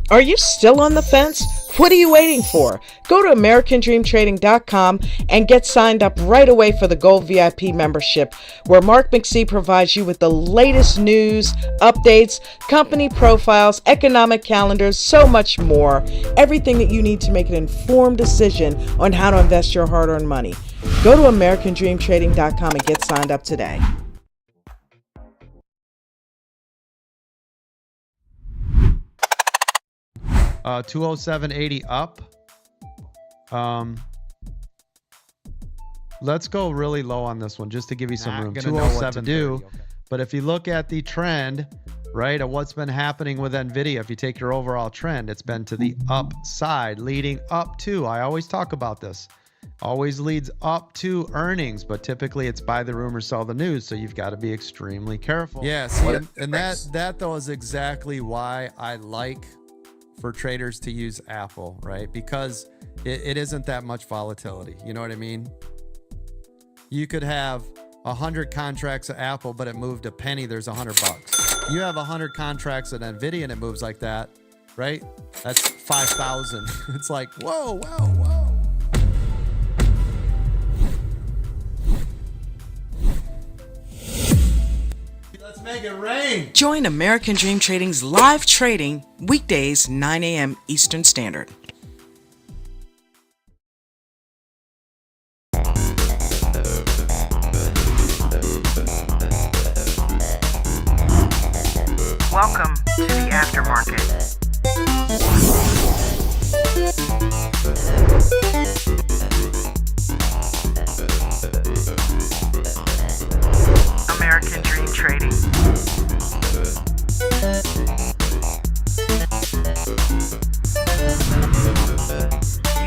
Are you still on the fence? What are you waiting for? Go to AmericanDreamTrading.com and get signed up right away for the Gold VIP membership, where Mark McSee provides you with the latest news, updates, company profiles, economic calendars, so much more. Everything that you need to make an informed decision on how to invest your hard-earned money. Go to AmericanDreamTrading.com and get signed up today. Uh, 207.80 up. Let's go really low on this one just to give you some room. 207.30. Okay. But if you look at the trend, right, of what's been happening with NVIDIA, if you take your overall trend, it's been to the upside, leading up to, I always talk about this, always leads up to earnings, but typically it's buy the rumor, sell the news. So you've got to be extremely careful. Yeah, see, and that though is exactly why I like for traders to use Apple, right? Because it isn't that much volatility. You know what I mean? You could have 100 contracts at Apple, but it moved a penny. There's $100. You have 100 contracts at NVIDIA and it moves like that, right? That's 5,000. It's like, whoa, whoa, whoa. Let's make it rain. Join American Dream Trading's live trading weekdays 9 a.m. Eastern Standard. Welcome to the Aftermarket. American Dream Trading.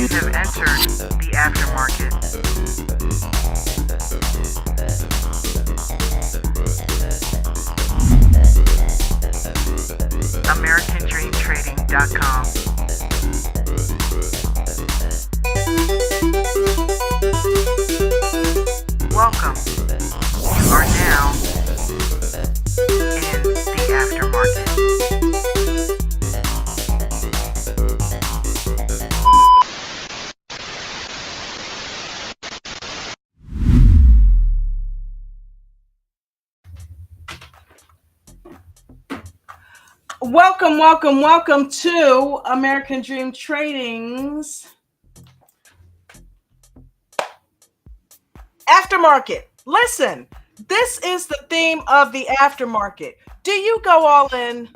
You have entered the Aftermarket. AmericanDreamTrading.com. Welcome. You are now in the Aftermarket. Welcome to American Dream Trading's Aftermarket. Listen, this is the theme of the Aftermarket. Do you go all in?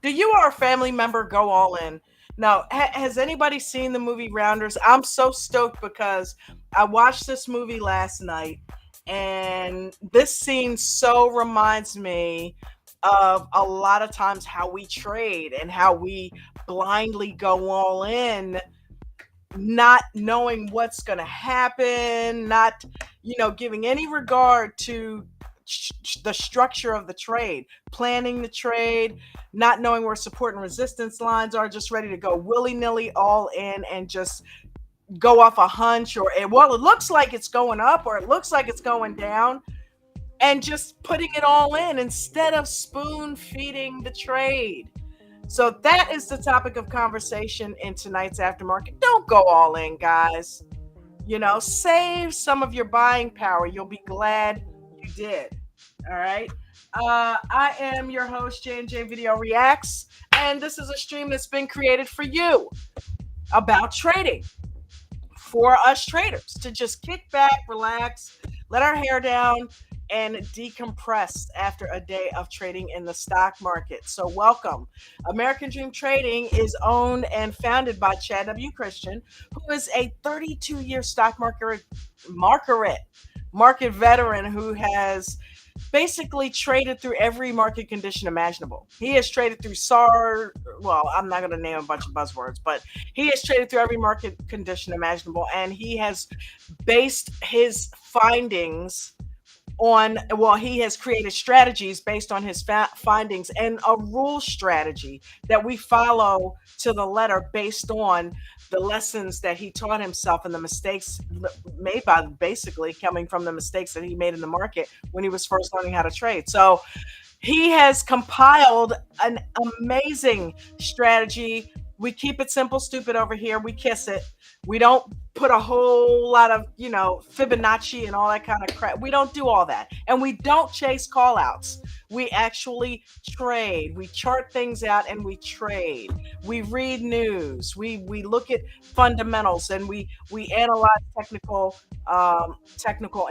Do you or a family member go all in? Now, has anybody seen the movie Rounders? I'm so stoked because I watched this movie last night, and this scene so reminds me of a lot of times how we trade and how we blindly go all in, not knowing what's going to happen, not, giving any regard to the structure of the trade, planning the trade, not knowing where support and resistance lines are, just ready to go willy-nilly all in and just go off a hunch it looks like it's going up or it looks like it's going down, and just putting it all in instead of spoon feeding the trade. So that is the topic of conversation in tonight's Aftermarket. Don't go all in, guys. Save some of your buying power. You'll be glad you did. All right. I am your host, J&J Video Reacts, and this is a stream that's been created for you about trading, for us traders to just kick back, relax, let our hair down, and decompress after a day of trading in the stock market. So welcome. American Dream Trading is owned and founded by Chad W. Christian, who is a 32-year stock market veteran who has basically traded through every market condition imaginable. He has traded through SAR. Well, I'm not going to name a bunch of buzzwords, but he has traded through every market condition imaginable, and he has based his findings he has created strategies based on his findings and a rule strategy that we follow to the letter based on the lessons that he taught himself and the mistakes made by basically coming from the mistakes that he made in the market when he was first learning how to trade. So he has compiled an amazing strategy We keep it simple, stupid over here. We kiss it. We don't put a whole lot of, Fibonacci and all that kind of crap. We don't do all that. And we don't chase call outs. We actually trade. We chart things out and we trade. We read news. We look at fundamentals and we analyze technical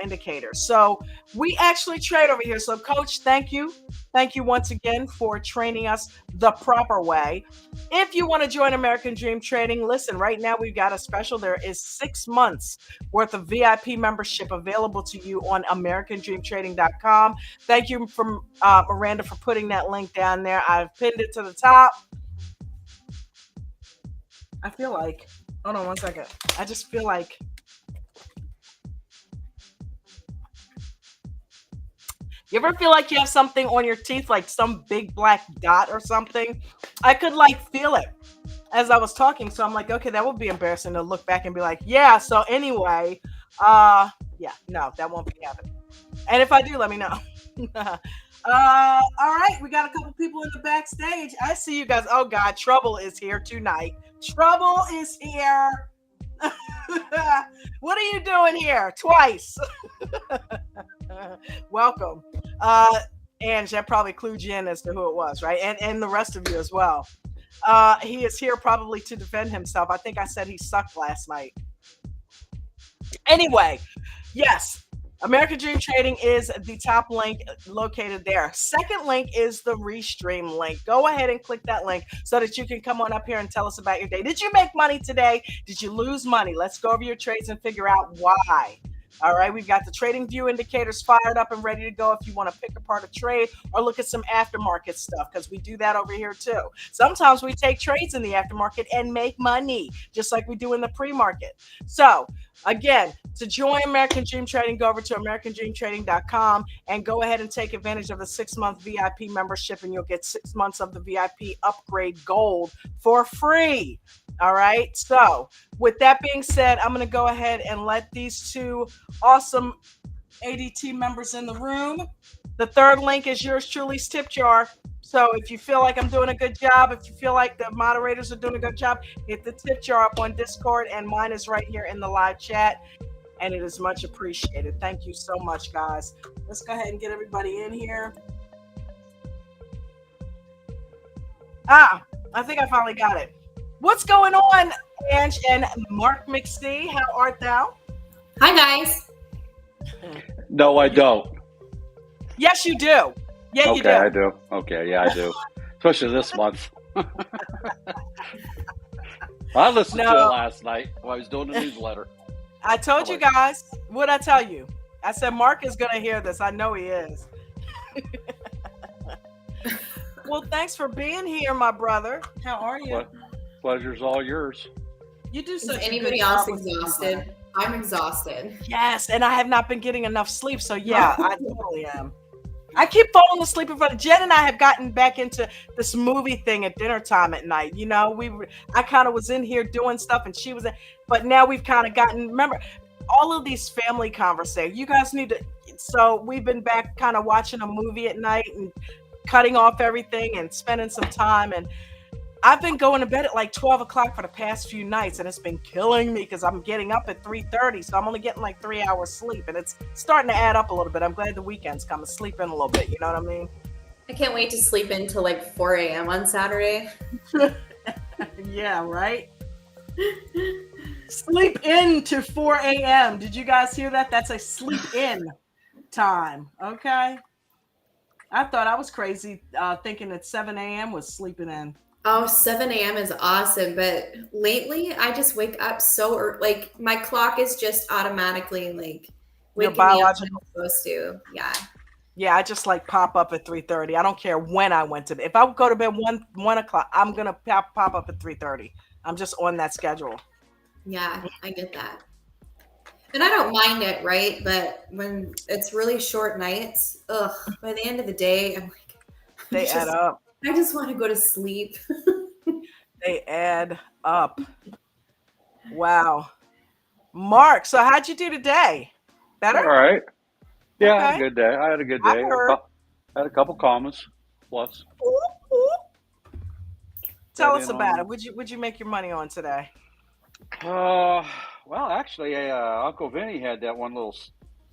indicators. So we actually trade over here. So Coach, thank you. Thank you once again for training us the proper way. If you want to join American Dream Trading, listen, right now we've got a special. There is 6 months worth of VIP membership available to you on AmericanDreamTrading.com. Thank you from Miranda for putting that link down there. I've pinned it to the top. I feel like, hold on one second. I just feel like you ever feel like you have something on your teeth, like some big black dot or something? I could feel it as I was talking. So I'm like, okay, that would be embarrassing to look back and be like, yeah. So anyway, no, that won't be happening. And if I do, let me know. All right, we got a couple people in the backstage. I see you guys. Oh God, Trouble is here tonight. Trouble is here. What are you doing here? Twice. Welcome. Ange, that probably clued you in as to who it was, right? And the rest of you as well. He is here probably to defend himself. I think I said he sucked last night. Anyway, yes, American Dream Trading is the top link located there. Second link is the Restream link. Go ahead and click that link so that you can come on up here and tell us about your day. Did you make money today? Did you lose money? Let's go over your trades and figure out why. All right, we've got the trading view indicators fired up and ready to go if you want to pick apart a trade or look at some aftermarket stuff, because we do that over here too. Sometimes we take trades in the aftermarket and make money, just like we do in the pre-market. So again, to join American Dream Trading, go over to AmericanDreamTrading.com and go ahead and take advantage of the 6-month VIP membership, and you'll get 6 months of the VIP upgrade gold for free. All right. So with that being said, I'm going to go ahead and let these two awesome ADT members in the room. The third link is yours truly's tip jar. So if you feel like I'm doing a good job, if you feel like the moderators are doing a good job, hit the tip jar up on Discord, and mine is right here in the live chat. And it is much appreciated. Thank you so much, guys. Let's go ahead and get everybody in here. I think I finally got it. What's going on, Ange and Mark McSee? How art thou? Hi, guys. No, I don't. Yes, you do. Yeah, okay, you do. I do. Okay, yeah, I do. Especially this month. I listened to it last night while I was doing the newsletter. I told you guys. What'd I tell you? I said Mark is going to hear this. I know he is. Well, thanks for being here, my brother. How are you? Pleasure's all yours. You do such Is anybody else exhausted? I'm exhausted. Yes, and I have not been getting enough sleep. So yeah, I totally am. I keep falling asleep in front of Jen, and I have gotten back into this movie thing at dinner time at night. You know, I kind of was in here doing stuff, and she was, but now we've kind of gotten. Remember, all of these family conversations. You guys need to. So we've been back, kind of watching a movie at night and cutting off everything and spending some time. And I've been going to bed at like 12 o'clock for the past few nights, and it's been killing me because I'm getting up at 3:30, so I'm only getting like 3 hours sleep, and it's starting to add up a little bit. I'm glad the weekend's coming. Sleep in a little bit, you know what I mean? I can't wait to sleep until like 4 a.m. on Saturday. Yeah, right? Sleep in to 4 a.m. Did you guys hear that? That's a sleep in time, okay? I thought I was crazy thinking that 7 a.m. was sleeping in. Oh, 7 a.m. is awesome. But lately, I just wake up so early. Like, my clock is just automatically, like, waking me up when I'm supposed to. Yeah. Yeah, I just, like, pop up at 3:30. I don't care when I went to bed. If I go to bed 1 o'clock, I'm going to pop up at 3:30. I'm just on that schedule. Yeah, I get that. And I don't mind it, right? But when it's really short nights, by the end of the day, I'm like, they add up. I just want to go to sleep. They add up. Wow. Mark, so how'd you do today? Better? All right. Yeah, Okay. I had a good day. I had a good day. I heard. I had a couple commas plus. Ooh, ooh. Tell us about it. Would you make your money on today? Well, actually, Uncle Vinny had that one little.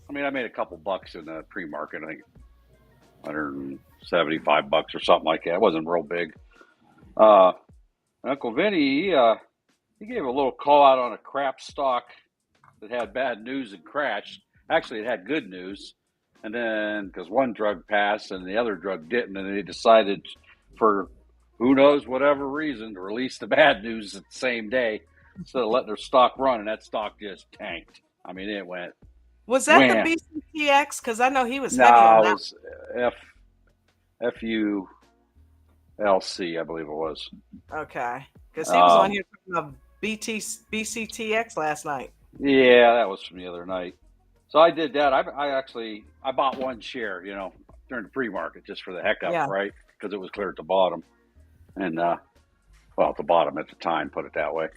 I mean, I made a couple bucks in the pre-market. I think $175 or something like that. It wasn't real big. Uncle Vinny, he gave a little call out on a crap stock that had bad news and crashed. Actually, it had good news, and then because one drug passed and the other drug didn't, and they decided for who knows whatever reason to release the bad news the same day instead of letting their stock run, and that stock just tanked. I mean, it went. Was that the BCTX? Because I know he was heavy on that. No, it was FULC, I believe it was. Okay, because he was on here from the BCTX last night. Yeah, that was from the other night. So I did that. I bought one share, during the pre-market just for the heck of it, right? Because it was clear at the bottom. And, at the bottom at the time, put it that way.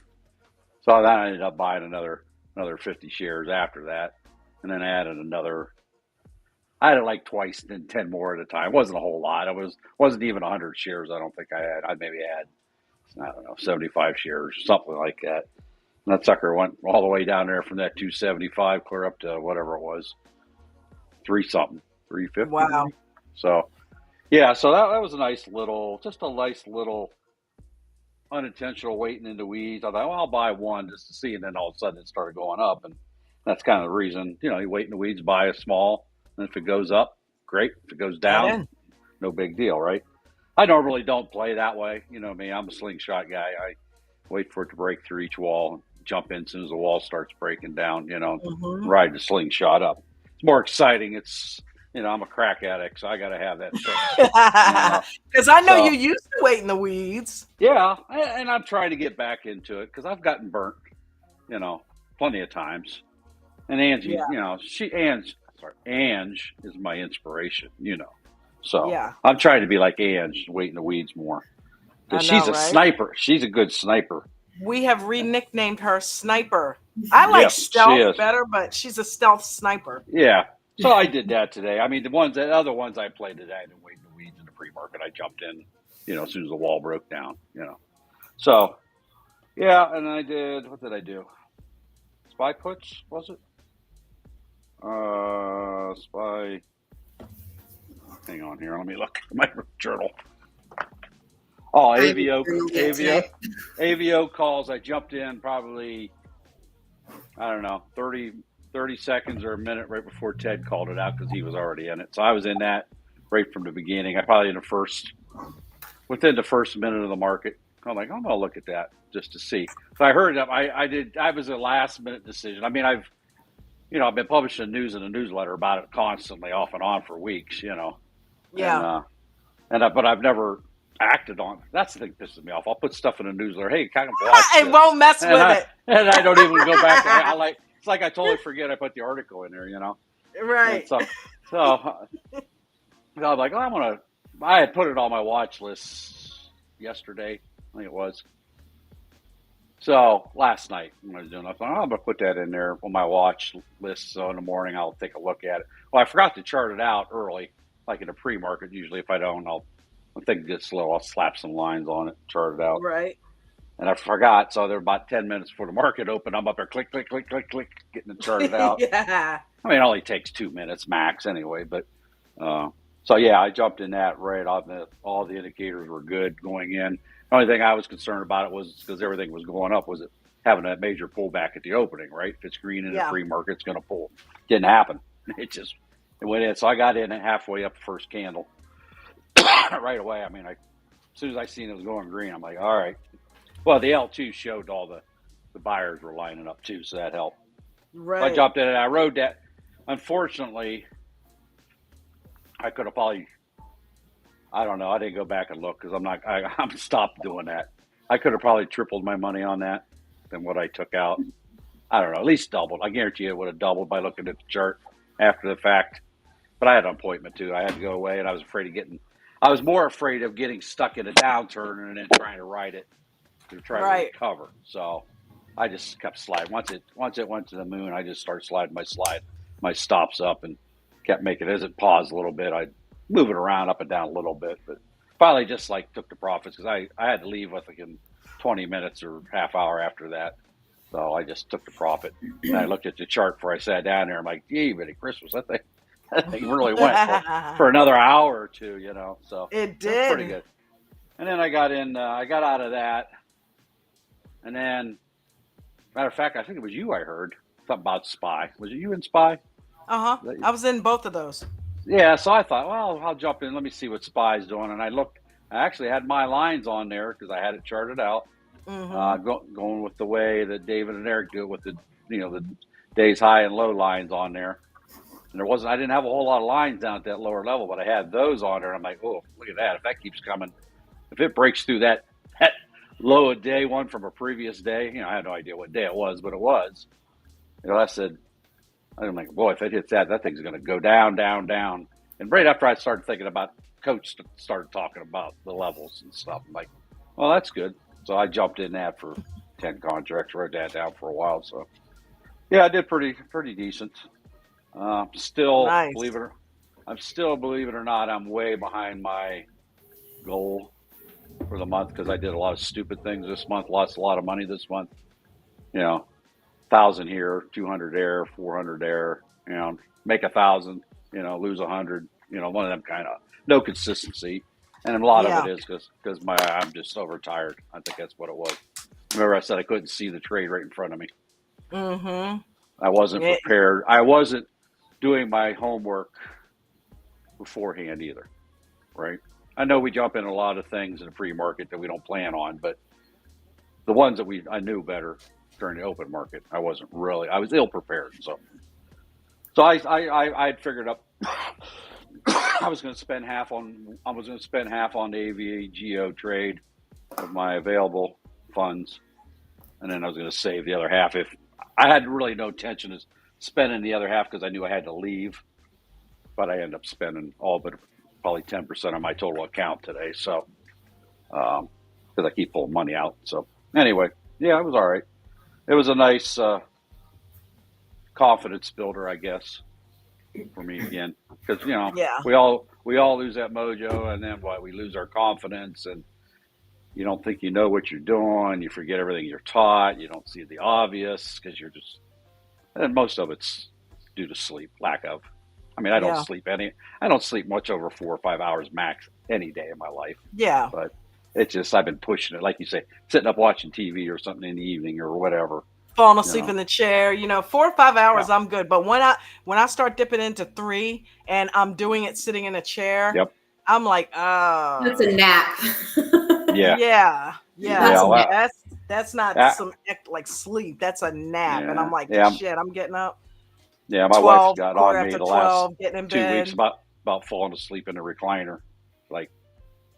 So then I ended up buying another 50 shares after that. And then I added I had it like twice, then 10 more at a time. It wasn't a whole lot. It wasn't even 100 shares. I don't think I had. I maybe had, 75 shares, something like that. And that sucker went all the way down there from that 275 clear up to whatever it was, 350. Wow. Maybe. So, yeah, so that was a nice little unintentional waiting in the weeds. I thought, well, I'll buy one just to see, and then all of a sudden it started going up, and that's kind of the reason. You wait in the weeds, buy a small, and if it goes up, great. If it goes down, no big deal, right? I normally don't play that way. You know me, I'm a slingshot guy. I wait for it to break through each wall, jump in as soon as the wall starts breaking down, ride the slingshot up. It's more exciting. It's, I'm a crack addict, so I got to have that fix. Because I know you used to wait in the weeds. Yeah, and I'm trying to get back into it because I've gotten burnt, plenty of times. And Angie, Ange is my inspiration, So I'm trying to be like Ange, wait in the weeds more. Because she's a sniper. She's a good sniper. We have re-nicknamed her Sniper. I like stealth better, but she's a stealth sniper. Yeah. So I did that today. I mean, the other ones I played today, I didn't wait in the weeds in the pre-market. I jumped in, as soon as the wall broke down, So, yeah, and what did I do? Spy puts, was it? Spy. Hang on here. Let me look at my journal. Oh, AVO calls. I jumped in probably, 30 seconds or a minute right before Ted called it out because he was already in it. So I was in that right from the beginning. I probably within the first minute of the market. I'm like, I'm going to look at that just to see. So I heard it. I was a last minute decision. I mean, I've been publishing news in a newsletter about it constantly off and on for weeks, Yeah. But I've never acted on it. That's the thing that pisses me off. I'll put stuff in a newsletter. Hey, kind of watch it won't mess with it. And I don't even go back. It's like I totally forget I put the article in there, Right. So I was like, I had put it on my watch list yesterday. I think it was. So last night when I was doing it, I thought, I'm going to put that in there on my watch list. So in the morning, I'll take a look at it. Well, I forgot to chart it out early, like in a pre-market. Usually if I don't, when things get slow, I'll slap some lines on it, chart it out. Right. And I forgot. So there were about 10 minutes before the market opened. I'm up there, click, click, click, click, click, getting it charted out. Yeah. I mean, it only takes 2 minutes max anyway. But so, yeah, I jumped in that right on all the indicators were good going in. The only thing I was concerned about it was because everything was going up, was it having a major pullback at the opening, right? If it's green in the free market, it's going to pull. Didn't happen. It went in. So I got in at halfway up the first candle right away. I mean, as soon as I seen it was going green, I'm like, all right. Well, the L2 showed all the buyers were lining up too, so that helped. Right. So I jumped in and I rode that. Unfortunately, I could have probably, I don't know. I didn't go back and look because I'm stopped doing that. I could have probably tripled my money on that than what I took out. I don't know, at least doubled. I guarantee it would have doubled by looking at the chart after the fact. But I had an appointment too. I had to go away, and I was more afraid of getting stuck in a downturn and then trying to ride it to try to recover. So I just kept sliding. Once it went to the moon, I just started sliding my stops up and kept making it. As it paused a little bit, I'd move it around up and down a little bit. But if finally just like took the profits because I had to leave with like in 20 minutes or half hour after that. So I just took the profit. And I looked at the chart before I sat down there. I'm like, gee, Merry Christmas. That thing really went for another hour or two, you know. So it did. That's pretty good. And then I got out of that. And then, matter of fact, I think it was you I heard something about Spy. Was it you in Spy? I was in both of those. Yeah, so I thought, well, I'll jump in. Let me see what Spy's doing. And I looked. I actually had my lines on there because I had it charted out. Going with the way that David and Eric do it with the days high and low lines on there. And I didn't have a whole lot of lines down at that lower level, but I had those on there. And I'm like, oh, look at that. If that keeps coming, if it breaks through that low a day one from a previous day, I had no idea what day it was, but it was. I said, I'm like, boy, if it hits that thing's going to go down, down, down. And right after I started thinking about, Coach started talking about the levels and stuff. I'm like, well, that's good. So I jumped in that for 10 contracts, wrote that down for a while. So, yeah, I did pretty decent. Still, nice. believe it or not, I'm way behind my goal for the month because I did a lot of stupid things this month, lost a lot of money this month. 1,000 here, 200 there, 400 there, make 1,000, lose 100, one of them kind of no consistency. And a lot of it is because I'm just overtired. I think that's what it was. Remember I said I couldn't see the trade right in front of me. Mm-hmm. I wasn't prepared. I wasn't doing my homework beforehand either, right? I know we jump in a lot of things in the pre-market that we don't plan on, but the ones that I knew better during the open market, I was ill prepared. So I'd figured up I was going to spend half on the AVGO trade of my available funds, and then I was going to save the other half. If I had really no intention of spending the other half because I knew I had to leave, but I ended up spending all but probably 10% of my total account today. So because I keep pulling money out. So anyway, yeah, it was all right. It was a nice confidence builder, I guess, for me again, because we all lose that mojo, and then we lose our confidence, and you don't think you know what you're doing. You forget everything you're taught. You don't see the obvious because and most of it's due to sleep, lack of. I mean, I don't sleep much over 4 or 5 hours max any day in my life. Yeah, but it's just I've been pushing it, like you say, sitting up watching TV or something in the evening or whatever. Falling asleep in the chair, 4 or 5 hours, I'm good. But when I start dipping into 3 and I'm doing it sitting in a chair, I'm like, oh, that's a nap. That's not some like sleep. That's a nap, and I'm like, shit, I'm getting up. Yeah, my wife got on me the last 2 weeks about falling asleep in the recliner, like.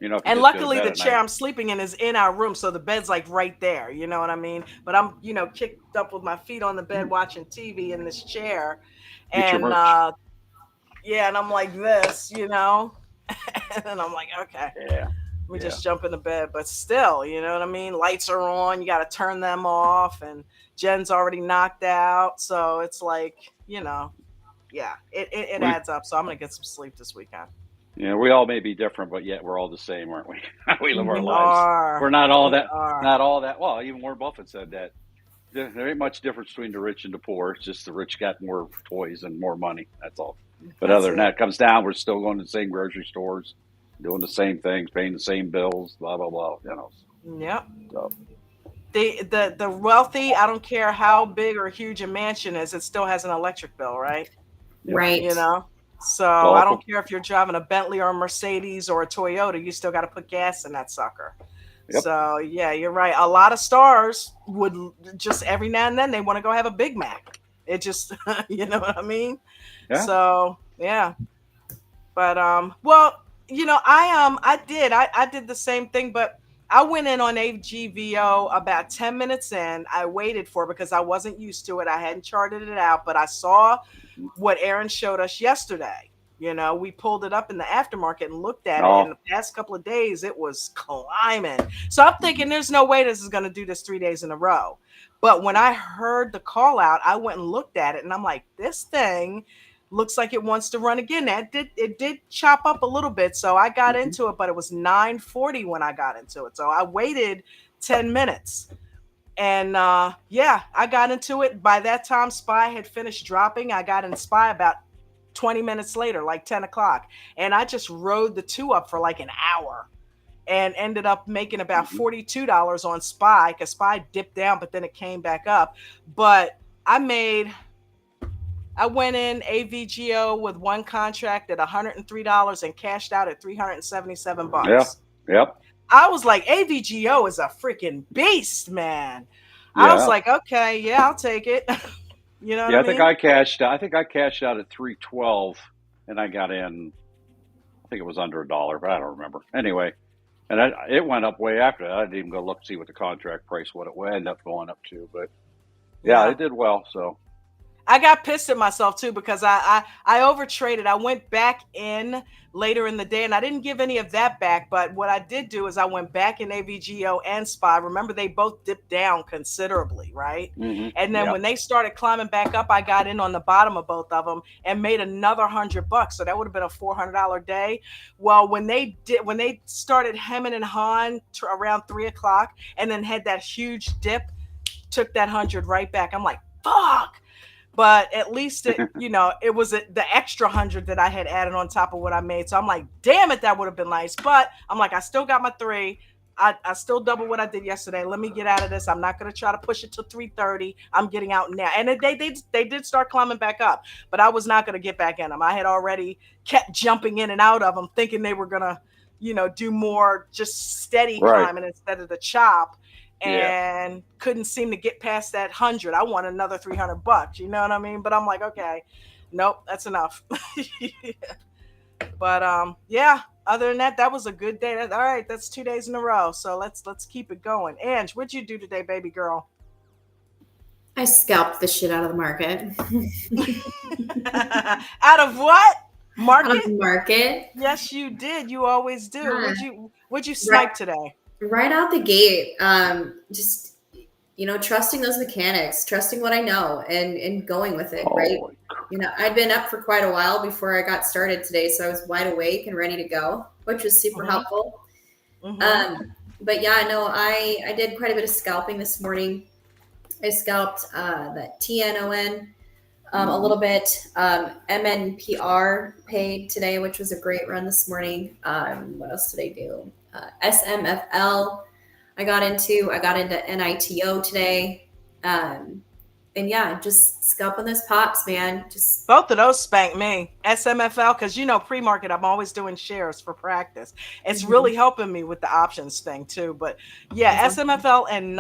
And luckily the chair I'm sleeping in is in our room, so the bed's like right there, you know what I mean? But I'm, kicked up with my feet on the bed watching TV in this chair. And and I'm like this, and then I'm like, okay. We just jump in the bed, but still, you know what I mean? Lights are on, you got to turn them off, and Jen's already knocked out, so it's like, it adds up. So I'm going to get some sleep this weekend. Yeah, we all may be different, but yet we're all the same, aren't we? We live our lives. We're not all that. Well, even Warren Buffett said that. There ain't much difference between the rich and the poor. It's just the rich got more toys and more money. That's all. But other than that, it comes down. We're still going to the same grocery stores, doing the same things, paying the same bills, blah blah blah. Yep. So. The wealthy, I don't care how big or huge a mansion is, it still has an electric bill, right? Right. So I don't care if you're driving a Bentley or a Mercedes or a Toyota, you still got to put gas in that sucker. Yep. So yeah, you're right. A lot of stars would just every now and then they want to go have a Big Mac. It just, you know what I mean? Yeah. So yeah, but I did the same thing, but I went in on AGVO about 10 minutes in. I waited for it because I wasn't used to it. I hadn't charted it out, but I saw what Aaron showed us yesterday. We pulled it up in the aftermarket and looked at it. In the past couple of days, it was climbing. So I'm thinking there's no way this is going to do this 3 days in a row. But when I heard the call out, I went and looked at it and I'm like, this thing looks like it wants to run again. It did chop up a little bit, so I got into it, but it was 9:40 when I got into it. So I waited 10 minutes. And yeah, I got into it. By that time, SPY had finished dropping. I got in SPY about 20 minutes later, like 10 o'clock. And I just rode the two up for like an hour and ended up making about $42 on SPY because SPY dipped down, but then it came back up. But I went in AVGO with one contract at $103 and cashed out at $377. Yeah. Yep. I was like, AVGO is a freaking beast, man. Yeah. I was like, okay, yeah, I'll take it. You know what I mean? I think I cashed out at 312 and I got in, I think it was under $1, but I don't remember. Anyway, and it went up way after that. I didn't even go look, see what the contract price, what it would end up going up to, but yeah, it did well. So I got pissed at myself too because I overtraded. I went back in later in the day and I didn't give any of that back. But what I did do is I went back in AVGO and SPY. Remember, they both dipped down considerably, right? Mm-hmm. And then when they started climbing back up, I got in on the bottom of both of them and made another $100. So that would have been a $400 day. Well, when they started hemming and hawing around 3 o'clock and then had that huge dip, took that 100 right back. I'm like, fuck. But at least it was the extra 100 that I had added on top of what I made. So I'm like, damn it, that would have been nice. But I'm like, I still got my 3. I still double what I did yesterday. Let me get out of this. I'm not going to try to push it to 330. I'm getting out now. And they did start climbing back up, but I was not going to get back in them. I had already kept jumping in and out of them, thinking they were going to, do more just steady climbing instead of the chop. And couldn't seem to get past that 100. I want another $300. You know what I mean? But I'm like, okay, nope, that's enough. But yeah. Other than that, that was a good day. All right, that's 2 days in a row. So let's keep it going. Ange, what'd you do today, baby girl? I scalped the shit out of the market. Out of what? Market? Out of the market. Yes, you did. You always do. What'd you snipe today? Right out the gate, just trusting those mechanics, trusting what I know, and going with it. Right. I'd been up for quite a while before I got started today, so I was wide awake and ready to go, which was super helpful. But yeah, no, I did quite a bit of scalping this morning. I scalped that TNON a little bit. MNPR paid today, which was a great run this morning. What else did I do? SMFL I got into NITO today. And yeah, just scalping those pops, man. Just both of those spanked me. SMFL, because pre-market, I'm always doing shares for practice. It's really helping me with the options thing too. But yeah, SMFL and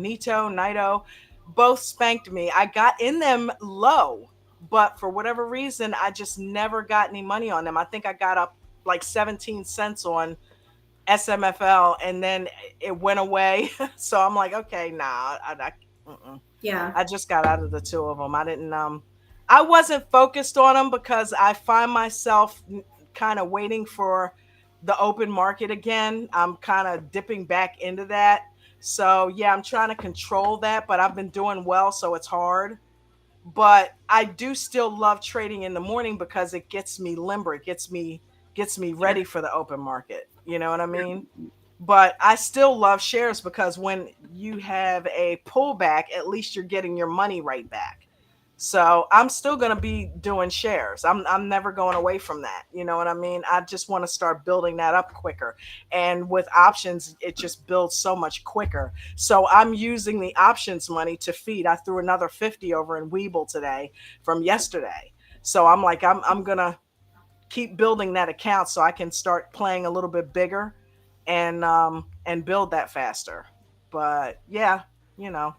NITO, both spanked me. I got in them low, but for whatever reason, I just never got any money on them. I think I got up like 17 cents on SMFL and then it went away. So I'm like, okay, nah, I just got out of the two of them. I wasn't focused on them because I find myself kind of waiting for the open market again. I'm kind of dipping back into that. So yeah, I'm trying to control that, but I've been doing well, so it's hard. But I do still love trading in the morning because it gets me limber. It gets me ready for the open market. You know what I mean? But I still love shares because when you have a pullback, at least you're getting your money right back. So I'm still going to be doing shares. I'm never going away from that. You know what I mean? I just want to start building that up quicker. And with options, it just builds so much quicker. So I'm using the options money to feed. I threw another 50 over in Webull today from yesterday. So I'm like, I'm going to keep building that account so I can start playing a little bit bigger and build that faster. But yeah,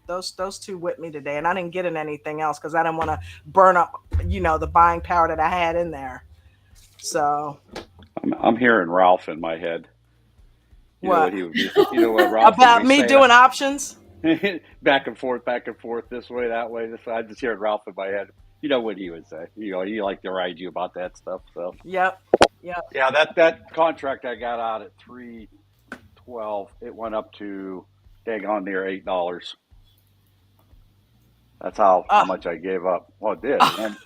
those two whipped me today, and I didn't get in anything else because I didn't want to burn up, the buying power that I had in there. So I'm hearing Ralph in my head. What he would be, what Ralph about me doing options? back and forth, this way, that way. I just hear Ralph in my head. You know what he would say. He like to ride you about that stuff. So Yep. Yeah, that contract I got out at 312, it went up to dang on near $8. That's how much I gave up. Well, it did. And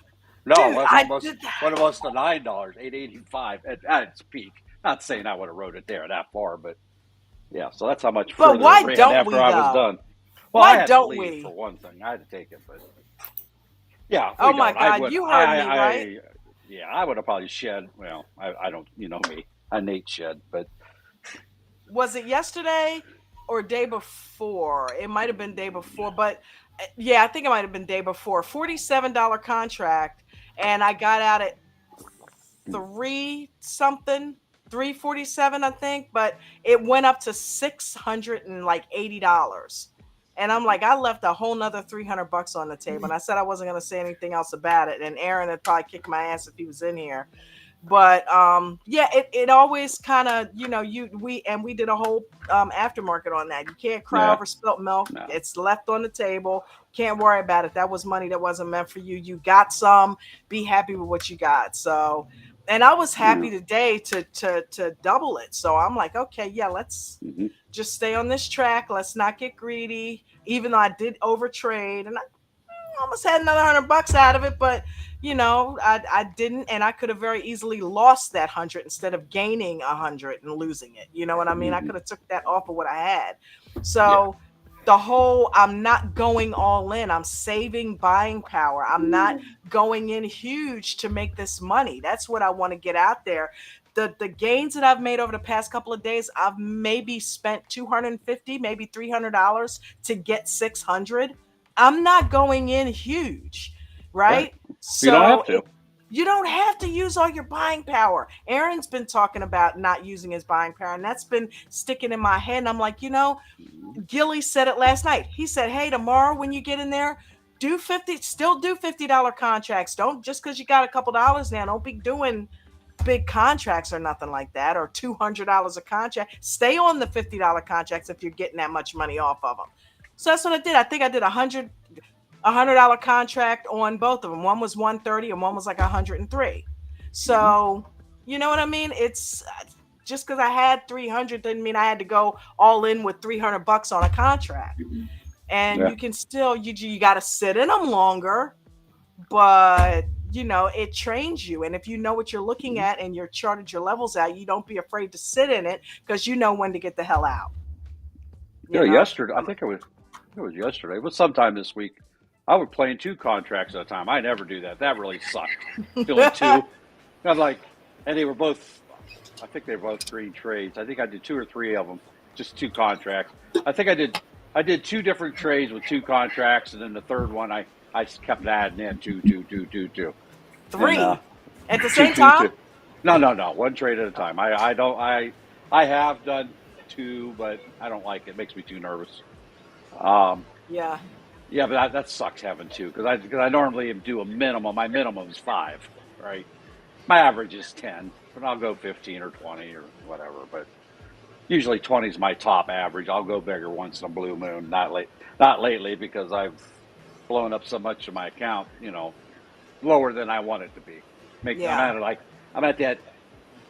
No, Dude, it was almost to $9, $8.85 at its peak. Not saying I would have rode it there that far, but yeah. So that's how much but further why it ran don't after we I was though? done. Well, I Why had to don't leave for we? one thing. I had to take it, but yeah, Oh we my don't. I God, would. you heard me, right? Yeah, I would have probably shed. Well, I don't. You know me. I Nate shed, but Was it yesterday or day before? It might have been day before, but yeah, I think it might have been day before. $47 contract, and I got out at 3 something, 347, I think, but it went up to $680. And I'm like, I left a whole nother $300 on the table. And I said I wasn't going to say anything else about it. And Aaron had probably kicked my ass if he was in here. But yeah, it always kind of, we did a whole aftermarket on that. You can't cry over spilt milk. no. It's left on the table. Can't worry about it. That was money that wasn't meant for you. You got some. Be happy with what you got. So, and I was happy today to double it. So I'm like, okay, yeah, let's just stay on this track. Let's not get greedy. Even though I did overtrade, and I almost had another $100 out of it, but I didn't, and I could have very easily lost that 100 instead of gaining 100 and losing it. You know what I mean? I could have took that off of what I had. So the whole, I'm not going all in. I'm saving buying power. I'm not going in huge to make this money. That's what I want to get out there. The gains that I've made over the past couple of days, I've maybe spent $250, maybe $300 to get 600. I'm not going in huge, right? So you don't have to. You don't have to use all your buying power. Aaron's been talking about not using his buying power, and that's been sticking in my head. And I'm like, Gilly said it last night. He said, hey, tomorrow when you get in there, still do $50 contracts. Don't, just because you got a couple dollars now, don't be doing big contracts or nothing like that, or $200 a contract. Stay on the $50 contracts if you're getting that much money off of them. So that's what I did. I think I did $100 contract on both of them. One was 130 and one was like 103. So you know what I mean? It's just because I had 300 didn't mean I had to go all in with $300 on a contract. And you can still, you got to sit in them longer, but it trains you. And if you know what you're looking at and you're charted your levels out, you don't be afraid to sit in it because you know when to get the hell out. Yesterday, I think it was yesterday. It was sometime this week. I was playing 2 contracts at a time. I never do that. That really sucked. Doing 2. I'm like, and they were both, I think they were both green trades. I think I did 2 or 3 of them, just 2 contracts. I think I did 2 different trades with 2 contracts, and then the third one I kept adding in 2. 3 and, at the same time? No. 1 trade at a time. I have done 2, but I don't like it. It makes me too nervous. Yeah, but that sucks having 2 because I normally do a minimum. My minimum is 5, right? My average is 10, but I'll go 15 or 20 or whatever. But usually 20 is my top average. I'll go bigger once in a blue moon. Not lately because I've blown up so much of my account. Lower than I want it to be. I'm at that.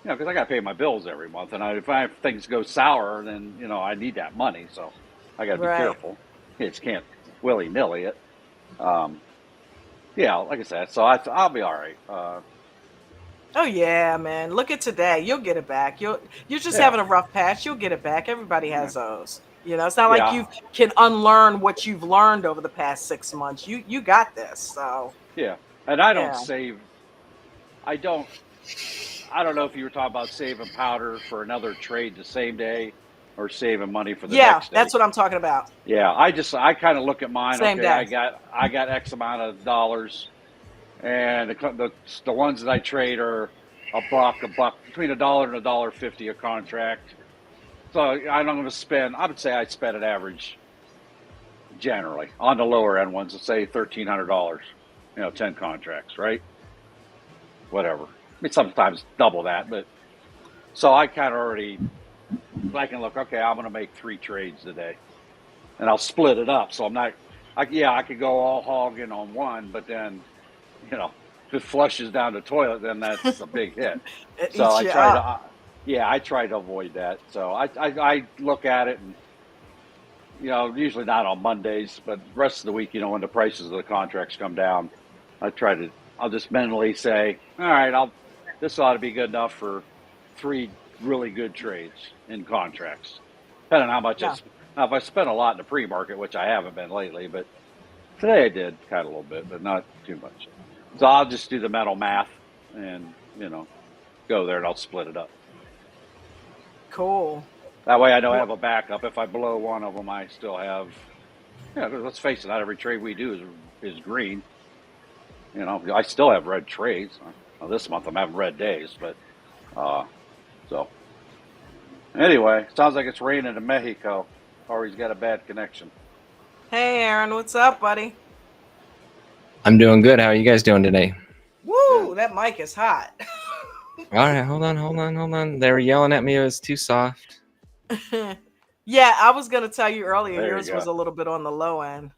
Because I got to pay my bills every month, and if things go sour, then I need that money. So I got to be careful. You just can't willy-nilly it. Like I said, so I'll be all right. Oh yeah, man! Look at today. You'll get it back. You're just having a rough patch. You'll get it back. Everybody has those. It's not like you can unlearn what you've learned over the past 6 months. You got this. So and I don't save. I don't know if you were talking about saving powder for another trade the same day or saving money for the next day. Yeah, that's what I'm talking about. Yeah, I kind of look at mine. Same day. I got X amount of dollars, and the ones that I trade are a buck between $1 and $1.50 a contract. So I'm going to spend. I would say I spend an average generally on the lower end ones. Let's say $1,300. 10 contracts, right? Whatever. I mean, sometimes double that, but so I kind of already. I can look. Okay, I'm going to make 3 trades today, and I'll split it up. So I'm not. I could go all hogging on one, but then, if it flushes down the toilet, then that's a big hit. So I try to avoid that. So I look at it, and usually not on Mondays, but the rest of the week, when the prices of the contracts come down, I try to I'll just mentally say, all right, this ought to be good enough for 3 really good trades in contracts. Depending on how much now, if I spent a lot in the pre-market, which I haven't been lately, but today I did kind of a little bit, but not too much. So I'll just do the mental math and, go there and I'll split it up. Cool. That way I know I have a backup. If I blow one of them, I still have, let's face it, not every trade we do is green. I still have red trades. Well, this month I'm having red days, but so anyway, sounds like it's raining in Mexico, or he's got a bad connection. Hey, Aaron, what's up, buddy? I'm doing good. How are you guys doing today? Woo, that mic is hot. All right, hold on. They were yelling at me it was too soft. Yeah, I was gonna tell you earlier. Yours was a little bit on the low end.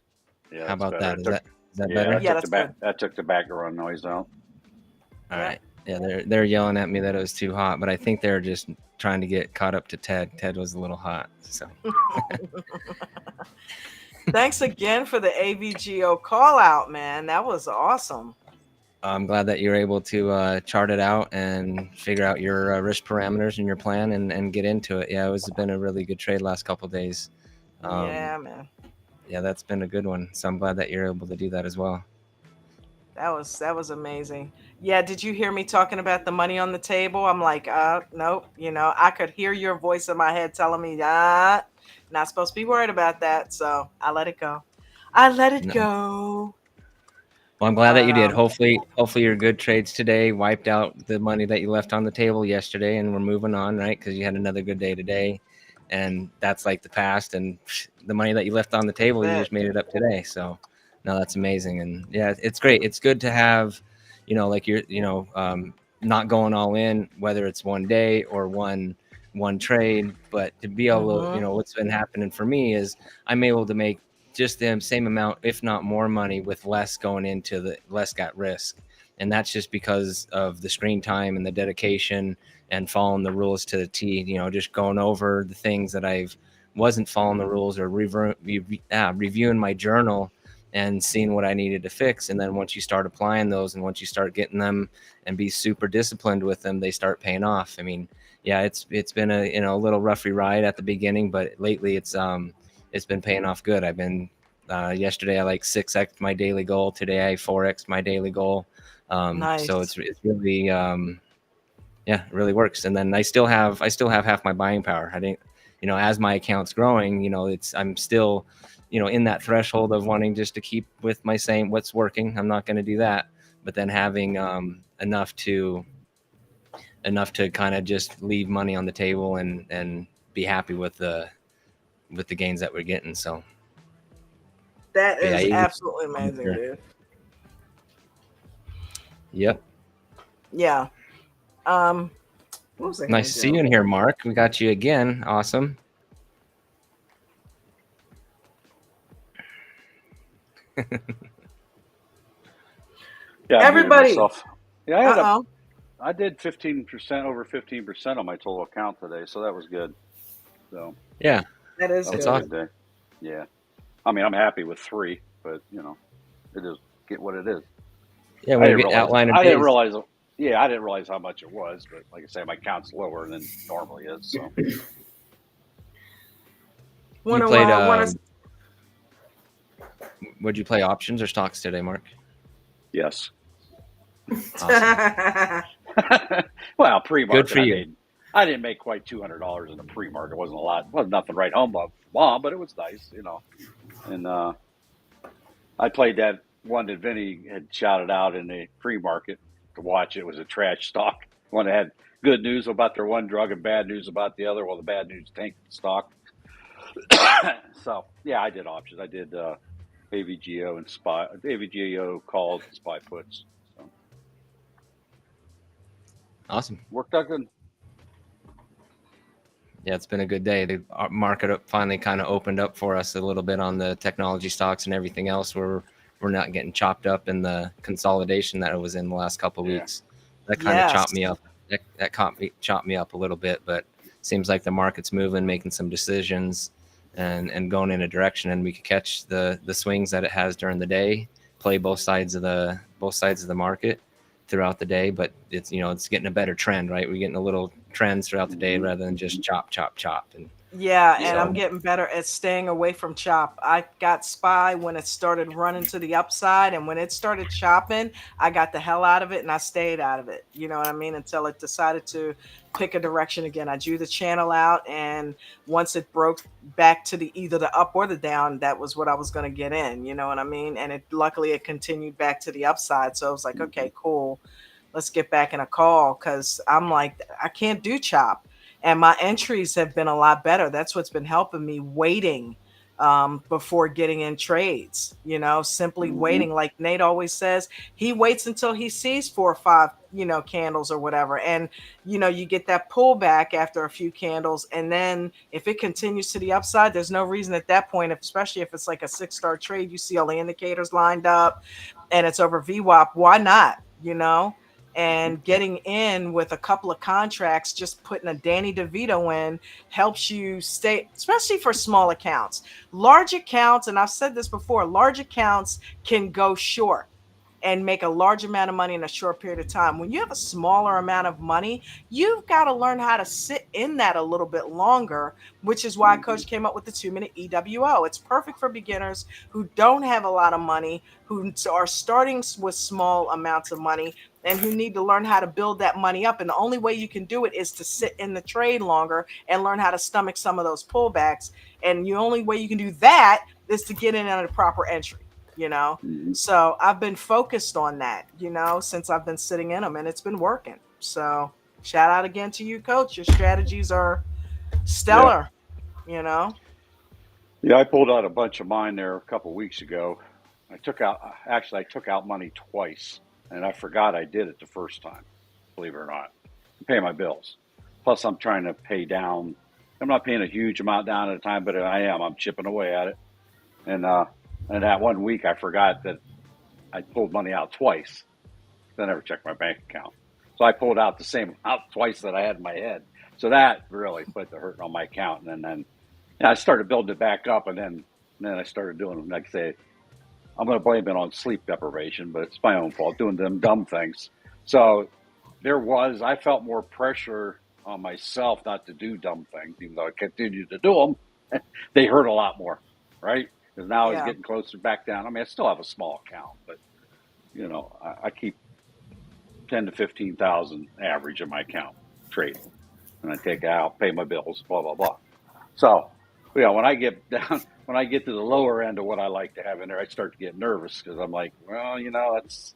Yeah, how about better. that? Is that better? Yeah, that's good. That took the background noise out. All right. Yeah, they're yelling at me that it was too hot, but I think they're just trying to get caught up to Ted. Ted was a little hot, so. Thanks again for the AVGO call out, man. That was awesome. I'm glad that you're able to chart it out and figure out your risk parameters and your plan and get into it. Yeah, it's been a really good trade last couple of days. Yeah, man. Yeah, that's been a good one. So I'm glad that you're able to do that as well. That was amazing. Yeah, did you hear me talking about the money on the table? I'm like, nope. I could hear your voice in my head telling me, not supposed to be worried about that. So I let it go. Go. Well, I'm glad that you did. Hopefully your good trades today wiped out the money that you left on the table yesterday, and we're moving on, right? Because you had another good day today, and that's like the past. And the money that you left on the table, you just made it up today. So, no, that's amazing. And yeah, it's great. It's good to have, like you're, not going all in, whether it's one day or one trade, but to be able to, what's been happening for me is I'm able to make just the same amount, if not more money, with less going into the less got risk. And that's just because of the screen time and the dedication and following the rules to the T, just going over the things that I've wasn't following the rules or reviewing my journal and seeing what I needed to fix. And then once you start applying those and once you start getting them and be super disciplined with them, they start paying off. I mean, yeah, it's been a little roughy ride at the beginning, but lately it's been paying off good. I've been yesterday I 6x my daily goal. Today I 4x my daily goal. Nice. So it's really it really works. And then I still have half my buying power. I think as my account's growing, I'm still in that threshold of wanting just to keep with my same what's working. I'm not going to do that, but then having enough to kind of just leave money on the table and be happy with the gains that we're getting. So that is absolutely amazing, dude. Yep. Yeah. What was I nice to see you in here, Mark. We got you again. Awesome. Yeah, everybody. Yeah, I did 15%, over 15% on my total account today, so that was good. So yeah, that was awesome. A good day. Yeah, I mean, I'm happy with 3, but it is get what it is. Yeah, I didn't realize. Yeah, I didn't realize how much it was, but like I say, my count's lower than it normally is. So. Would you play options or stocks today, Mark? Yes. Awesome. Well, pre-market. Good for you. I didn't make quite $200 in the pre-market. It wasn't a lot. It wasn't nothing right home bomb, but it was nice, And I played that one that Vinny had shouted out in the pre-market to watch. It was a trash stock. One that had good news about their one drug and bad news about the other. Well, the bad news tanked the stock. So, yeah, I did options. I did AVGO and SPY. AVGO calls and SPY puts. So. Awesome. Worked out good. Yeah, it's been a good day. The market finally kind of opened up for us a little bit on the technology stocks and everything else. Where we're not getting chopped up in the consolidation that it was in the last couple of weeks. That kind of chopped me up. That chopped me up a little bit, but seems like the market's moving, making some decisions, and going in a direction, and we could catch the swings that it has during the day play both sides of the market throughout the day. But it's it's getting a better trend, right? We're getting a little trends throughout the day rather than just chop, chop, chop. And yeah, and I'm getting better at staying away from chop. I got SPY when it started running to the upside, and when it started chopping, I got the hell out of it and I stayed out of it. You know what I mean? Until it decided to pick a direction again. I drew the channel out, and once it broke back to either the up or the down, that was what I was going to get in. You know what I mean? And luckily it continued back to the upside. So I was like, okay, cool. Let's get back in a call, because I'm like, I can't do chop. And my entries have been a lot better. That's what's been helping me, waiting before getting in trades, simply waiting. Like Nate always says, he waits until he sees 4 or 5, candles or whatever. And, you get that pullback after a few candles. And then if it continues to the upside, there's no reason at that point, especially if it's like a 6-star trade, you see all the indicators lined up and it's over VWAP. Why not? And getting in with a couple of contracts, just putting a Danny DeVito in, helps you stay, especially for small accounts. Large accounts, and I've said this before, large accounts can go short and make a large amount of money in a short period of time. When you have a smaller amount of money, you've got to learn how to sit in that a little bit longer, which is why Coach came up with the 2-minute EWO. It's perfect for beginners who don't have a lot of money, who are starting with small amounts of money, and who need to learn how to build that money up. And the only way you can do it is to sit in the trade longer and learn how to stomach some of those pullbacks. And the only way you can do that is to get in on a proper entry. So I've been focused on that, since I've been sitting in them, and it's been working. So shout out again to you, Coach. Your strategies are stellar. Yeah, I pulled out a bunch of mine there a couple of weeks ago. I took out money twice, and I forgot I did it the first time, believe it or not, to pay my bills. Plus, I'm trying to pay down. I'm not paying a huge amount down at a time, but I'm chipping away at it. And that one week, I forgot that I pulled money out twice. I never checked my bank account. So I pulled out the same amount twice that I had in my head. So that really put the hurt on my account. And then I started building it back up. And then I started doing, like I say, I'm going to blame it on sleep deprivation, but it's my own fault, doing them dumb things. So I felt more pressure on myself not to do dumb things, even though I continued to do them. They hurt a lot more, right? Because now it's getting closer back down. I mean, I still have a small account, but I keep 10 to 15,000 average in my account trading, and I take it out, pay my bills, blah blah blah. So, when I get to the lower end of what I like to have in there, I start to get nervous, because I'm like, well, that's,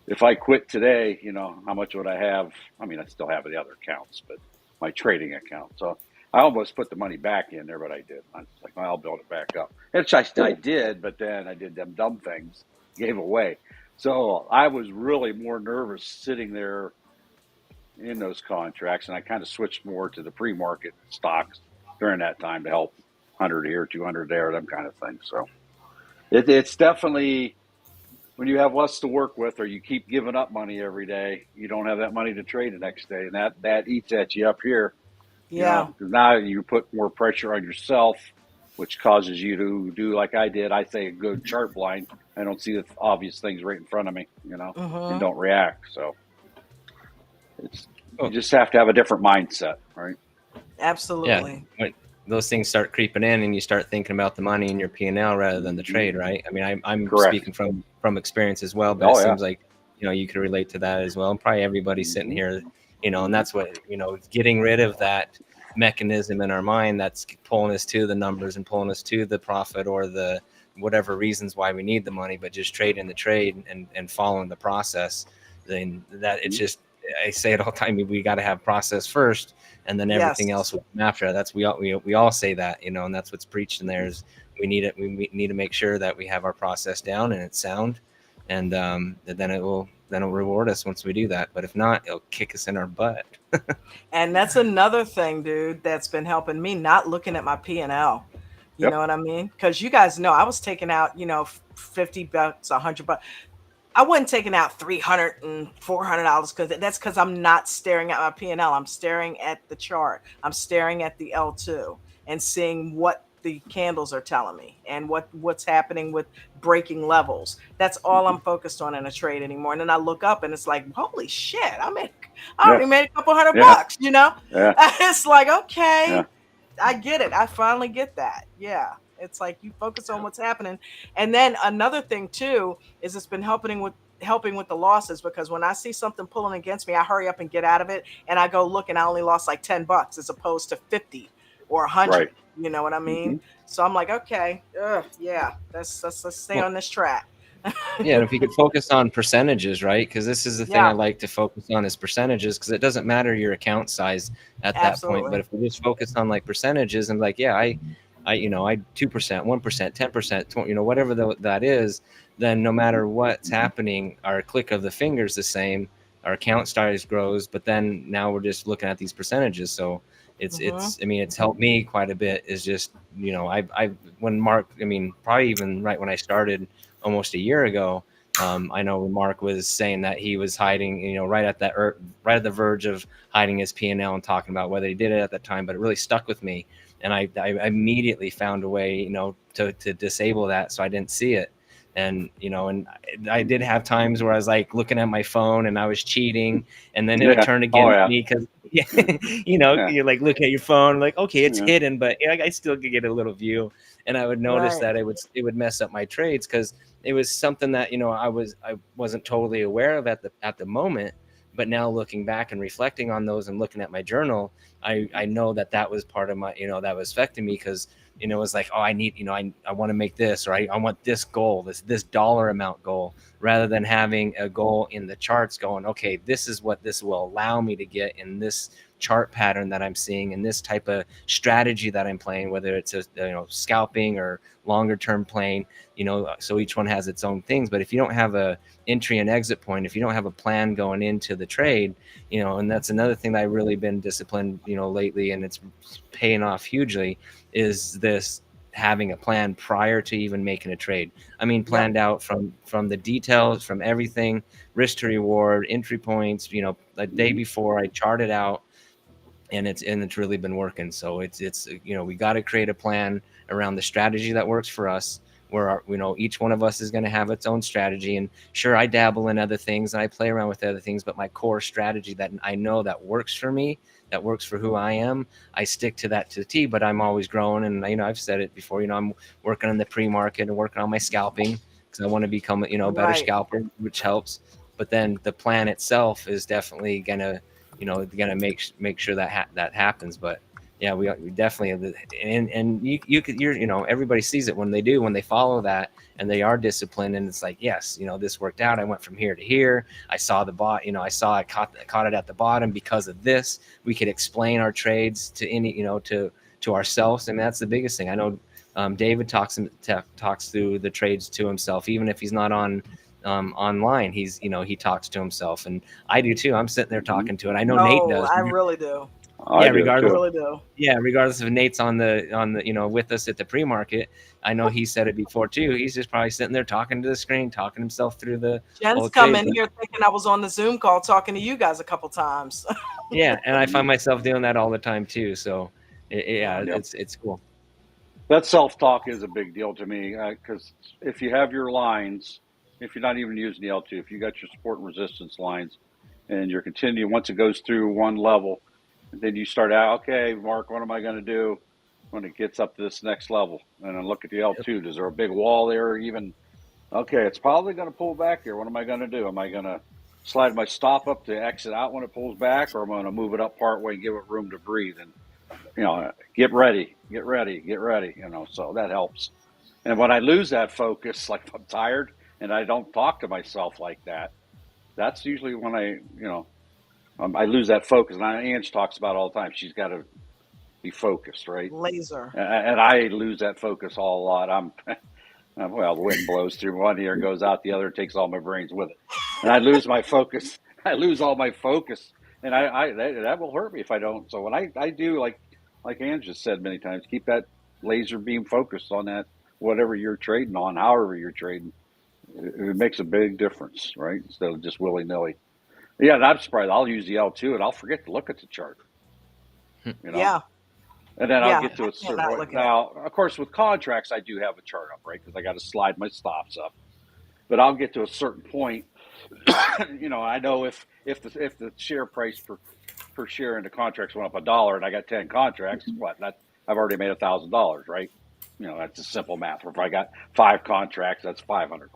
if I quit today, how much would I have? I mean, I still have the other accounts, but my trading account. So I almost put the money back in there, but I did. I was like, well, I'll build it back up. Which I did, but then I did them dumb things, gave away. So I was really more nervous sitting there in those contracts, and I kind of switched more to the pre-market stocks during that time to help 100 here, 200 there, them kind of things. So it's definitely, when you have less to work with, or you keep giving up money every day, you don't have that money to trade the next day, and that eats at you up here. Yeah. Now you put more pressure on yourself, which causes you to do like I did. I say a good chart blind. I don't see the obvious things right in front of me, and don't react. So you just have to have a different mindset, right? Absolutely. Yeah. Those things start creeping in, and you start thinking about the money in your P&L rather than the trade, right? I mean, I'm speaking from experience as well, but it seems like, you can relate to that as well. And probably everybody sitting here, and that's what, getting rid of that mechanism in our mind that's pulling us to the numbers and pulling us to the profit or the whatever reasons why we need the money, but just trading the trade and following the process. Then that it's just, I say it all the time, we got to have process first, and then everything else will come after. That's we all say that, and that's what's preached in there is we need to make sure that we have our process down and it's sound, and then it'll reward us once we do that. But if not, it'll kick us in our butt. And that's another thing, dude, that's been helping me, not looking at my P&L. You know what I mean? Because you guys know I was taking out, $50, $100. I wasn't taking out $300 and $400 because I'm not staring at my P&L. I'm staring at the chart. I'm staring at the L2 and seeing what the candles are telling me and what's happening with breaking levels. That's all I'm focused on in a trade anymore. And then I look up and it's like, holy shit, I already made a couple $100, you know? Yeah. It's like, okay, I get it. I finally get that. Yeah. It's like you focus on what's happening. And then another thing too is it's been helping with the losses, because when I see something pulling against me, I hurry up and get out of it, and I go look and I only lost like $10 as opposed to 50 or 100. Right. You know what I mean? So I'm like, okay, yeah, let's stay on this track. Yeah, and if you could focus on percentages, right? Because this is the thing I like to focus on is percentages, because it doesn't matter your account size at that point. But if we just focus on like percentages and like, yeah, I 2%, 1%, 10%, 20, whatever that is, then no matter what's happening, our click of the fingers the same, our account size grows, but then now we're just looking at these percentages. So it's helped me quite a bit. Is just, when Mark, probably even right when I started almost a year ago, I know Mark was saying that he was hiding, right at the verge of hiding his P&L and talking about whether he did it at that time, but it really stuck with me. And I immediately found a way, to disable that so I didn't see it. And, and I did have times where I was like looking at my phone and I was cheating, and then it would turn against me because, you like look at your phone, like, okay, it's hidden, but I still could get a little view. And I would notice that it would mess up my trades, because it was something that, I wasn't totally aware of at the moment. But now looking back and reflecting on those and looking at my journal, I know that was part of my, that was affecting me, because, it was like, oh, I need, I want to make this, or I want this goal, this dollar amount goal, rather than having a goal in the charts going, okay, this is what this will allow me to get in this chart pattern that I'm seeing, and this type of strategy that I'm playing, whether it's scalping or longer term playing, so each one has its own things. But if you don't have a entry and exit point, if you don't have a plan going into the trade, and that's another thing that I've really been disciplined, lately, and it's paying off hugely, is this having a plan prior to even making a trade. Planned out from the details, from everything, risk to reward, entry points, a day before I chart it out, and it's really been working. So it's we got to create a plan around the strategy that works for us, where each one of us is going to have its own strategy. And sure, I dabble in other things and I play around with other things, but my core strategy that I know that works for me, that works for who I am, I stick to that to the T. But I'm always growing, and I've said it before, I'm working on the pre-market and working on my scalping, because I want to become a better scalper, which helps. But then the plan itself is definitely gonna make sure that happens. But yeah, we definitely, and you could, everybody sees it when they follow that and they are disciplined, and it's like, yes, this worked out. I went from here to here. I saw I caught it at the bottom because of this. We could explain our trades to to ourselves. And that's the biggest thing. I know David talks through the trades to himself, even if he's not online. He's he talks to himself, and I do too. I'm sitting there talking to it. I know Nate does. I really do. Regardless if Nate's on the with us at the pre-market, I know he said it before too. He's just probably sitting there talking to the screen, talking himself through the. Jen's come in here thinking I was on the Zoom call talking to you guys a couple times. Yeah, and I find myself doing that all the time too. So, it's cool. That self-talk is a big deal to me, because if you have your lines, if you're not even using the L2, if you got your support and resistance lines, and you're continuing, once it goes through one level, and then you start out, okay, Mark, what am I going to do when it gets up to this next level? And then look at the L2. Is there a big wall there? Even, okay, it's probably going to pull back here. What am I going to do? Am I going to slide my stop up to exit out when it pulls back, or am I going to move it up part way and give it room to breathe? And, get ready. So that helps. And when I lose that focus, like if I'm tired and I don't talk to myself like that, that's usually when I lose that focus. And Ange talks about it all the time. She's got to be focused, right? Laser. And I lose that focus a lot. Well, the wind blows through one ear and goes out the other, takes all my brains with it. And I lose my focus. I lose all my focus. And that will hurt me if I don't. So when I do, like Ange just said many times, keep that laser beam focused on that, whatever you're trading on, however you're trading. It makes a big difference, right? Instead of just willy-nilly. Yeah, and I'm surprised. I'll use the L2 and I'll forget to look at the chart. Yeah. And then I'll get to a certain point. Now, of course, with contracts, I do have a chart up, right? Because I got to slide my stops up. But I'll get to a certain point. I know if the share price per share in the contracts went up $1 and I got 10 contracts, I've already made $1,000, right? That's a simple math. Or if I got 5 contracts, that's $500.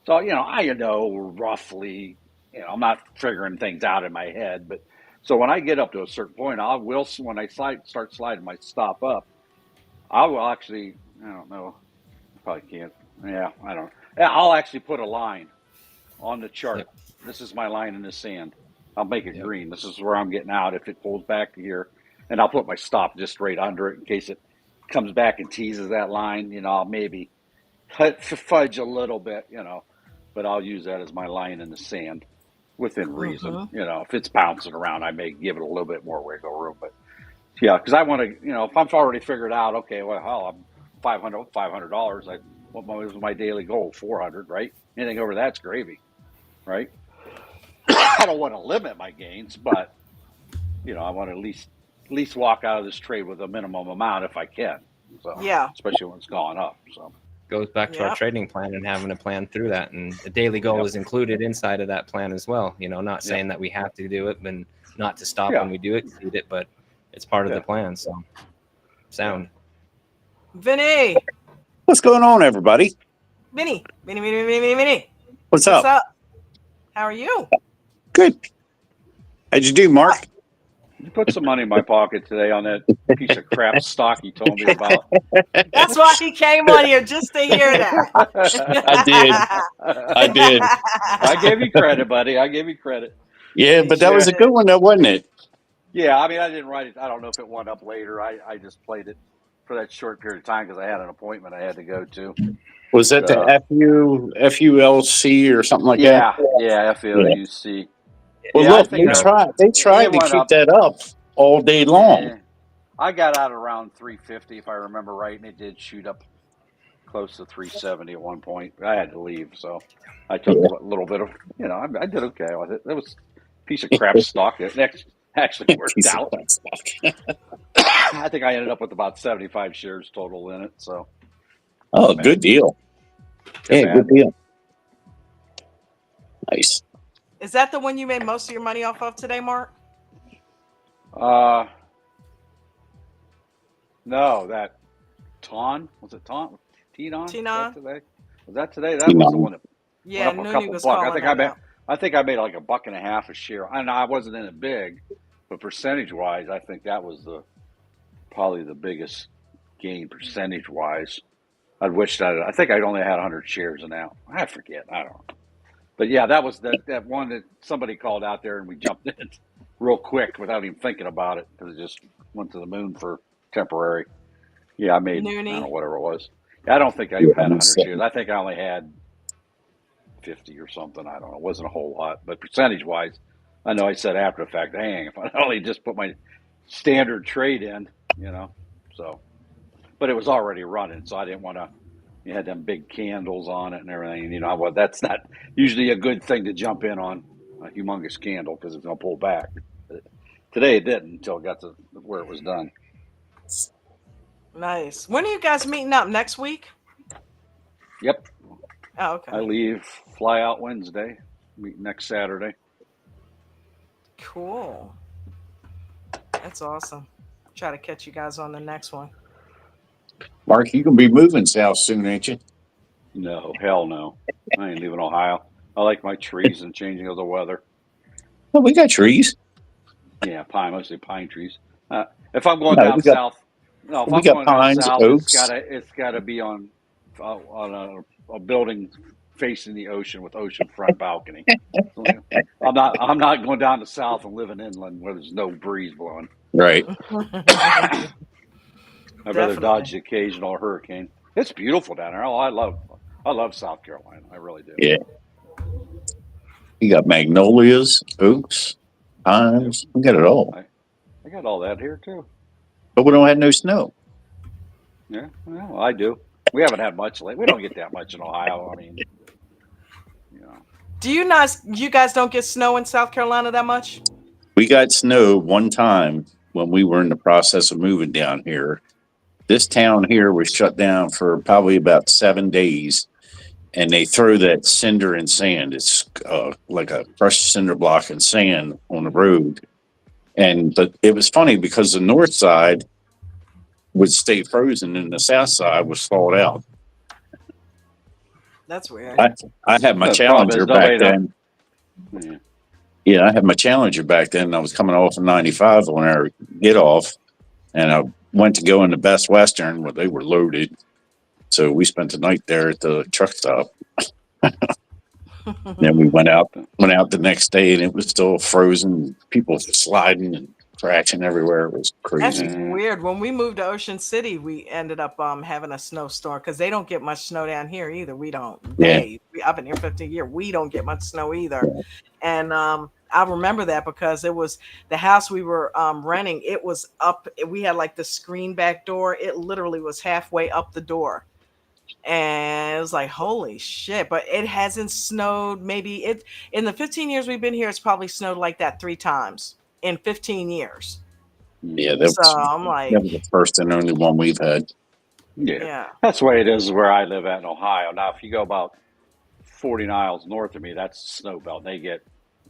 So, I know roughly, I'm not figuring things out in my head, but so when I get up to a certain point, when I start sliding my stop up, I will actually, I don't know, probably can't. Yeah, I don't. I'll actually put a line on the chart. Yep. This is my line in the sand. I'll make it green. This is where I'm getting out if it pulls back here, and I'll put my stop just right under it in case it comes back and teases that line. I'll maybe fudge a little bit, but I'll use that as my line in the sand within reason. If it's bouncing around, I may give it a little bit more wiggle room, but yeah, because I want to, if I've already figured out, okay, well, I'm $500. What was my daily goal? 400, right? Anything over that's gravy, right? I don't want to limit my gains, but I want to at least walk out of this trade with a minimum amount if I can. So especially when it's gone up. So goes back to our trading plan and having a plan through that, and the daily goal is included inside of that plan as well. Not saying that we have to do it, and not to stop when we do exceed it, but it's part of the plan. So sound. Vinny. What's going on, everybody? Vinny. What's up? How are you? Good. How'd you do, Mark? You put some money in my pocket today on that piece of crap stock you told me about. That's why he came on here, just to hear that. I did. I gave you credit, buddy. I gave you credit. Yeah, but that was a good one, though, wasn't it? Yeah, I mean, I didn't write it. I don't know if it went up later. I just played it for that short period of time because I had an appointment I had to go to. Was that the FULC or something like that? Yeah, FULC. Well, look, they tried to keep that up all day long. Yeah. I got out around 350, if I remember right, and it did shoot up close to 370 at one point. I had to leave, so I took a little bit of, I did okay with it. It was a piece of crap stock. It actually worked out. I think I ended up with about 75 shares total in it. So, good deal. Yeah, good deal. Nice. Is that the one you made most of your money off of today, Mark? No, that Ton. Was it Ton? T-Non? T-Non? Was that today? That was the one that went up a couple bucks. I think I made like $1.50 a share. I know I wasn't in it big, but percentage-wise, I think that was probably the biggest gain percentage-wise. I think I'd only had 100 shares in that. I forget. I don't know. But yeah, that was that one that somebody called out there and we jumped in real quick without even thinking about it because it just went to the moon for temporary. Yeah, I made, I don't know, whatever it was. I don't think I even had 100 shares. I think I only had 50 or something. I don't know. It wasn't a whole lot. But percentage-wise, I know I said after the fact, dang, if I only just put my standard trade in, so. But it was already running, so I didn't want to. You had them big candles on it and everything. That's not usually a good thing to jump in on, a humongous candle, because it's going to pull back. But today it didn't until it got to where it was done. Nice. When are you guys meeting up? Next week? Yep. Oh, okay. I fly out Wednesday, meet next Saturday. Cool. That's awesome. Try to catch you guys on the next one. Mark, you can be moving south soon, ain't you? No, hell no. I ain't leaving Ohio. I like my trees and changing of the weather. Well, we got trees. Yeah, mostly pine trees. If I'm going down south, if I'm going down south, it's got to be on a building facing the ocean with oceanfront balcony. I'm not going down to south and living inland where there's no breeze blowing. Right. I'd rather dodge the occasional hurricane. It's beautiful down there. I love South Carolina. I really do. Yeah. You got magnolias, oaks, pines. We got it all. I got all that here too. But we don't have no snow. Yeah, well, I do. We haven't had much lately. We don't get that much in Ohio. I mean, Do you guys don't get snow in South Carolina that much? We got snow one time when we were in the process of moving down here. This town here was shut down for probably about 7 days, and they throw that cinder and sand. It's like a crushed cinder block and sand on the road. But it was funny because the north side would stay frozen and the south side was thawed out. That's weird. I had my Challenger back then. Yeah, I had my Challenger back then. I was coming off of 95 on our get off, and I went to go in the Best Western where they were loaded. So we spent the night there at the truck stop. Then we went out the next day, and it was still frozen. People sliding and crashing everywhere. It was crazy. That's weird. When we moved to Ocean City, we ended up having a snowstorm because they don't get much snow down here either. We don't. I've been here 15 years. We don't get much snow either. Yeah. And I remember that because it was the house we were renting. It was up. We had like the screen back door. It literally was halfway up the door. And it was like, holy shit. But it hasn't snowed. Maybe in the 15 years we've been here, it's probably snowed like that 3 times in 15 years. Yeah, that was the first and only one we've had. Yeah. That's the way it is where I live at in Ohio. Now, if you go about 40 miles north of me, that's snow belt.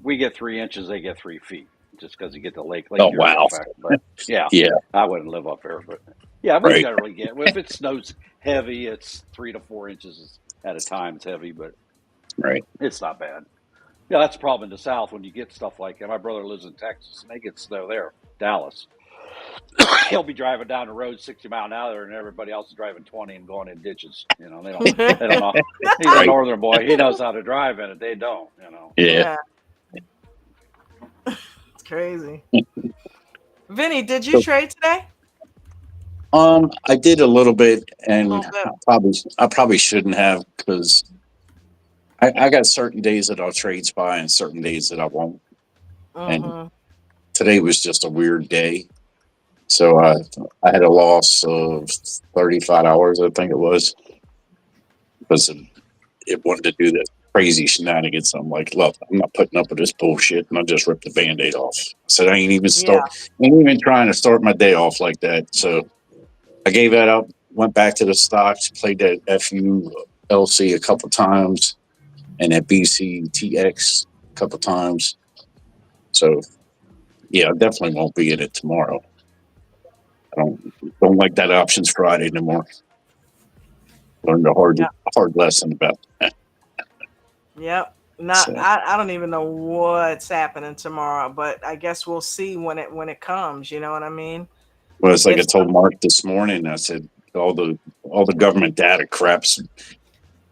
We get 3 inches, they get 3 feet, just because you get the lake. Oh, wow. Effect. But yeah, I wouldn't live up there. But yeah, we generally get, if it snows heavy, it's 3 to 4 inches at a time. It's heavy, but it's not bad. Yeah, that's the problem in the South when you get stuff like that. My brother lives in Texas, and they get snow there, Dallas. He'll be driving down the road 60 miles an hour, and everybody else is driving 20 and going in ditches. You know, they don't know. He's a northern boy. He knows how to drive in it. They don't. You know. Yeah. It's crazy. Vinny, did you trade today? I did a little bit, and I probably shouldn't have because I got certain days that I'll trade SPY and certain days that I won't. And today was just a weird day. So I had a loss of $35, I think it was, because it wanted to do the crazy shenanigans. I'm like, look, I'm not putting up with this bullshit, and I just ripped the Band-Aid off. I said I ain't even trying to start my day off like that. So I gave that up, went back to the stocks, played that FULC a couple times, and that BCTX a couple times. So yeah, I definitely won't be in it tomorrow. I don't like that options Friday anymore. Learned a hard lesson about that. Yep. I don't even know what's happening tomorrow, but I guess we'll see when it comes. You know what I mean? Well, it's like I told Mark this morning. I said all the government data craps.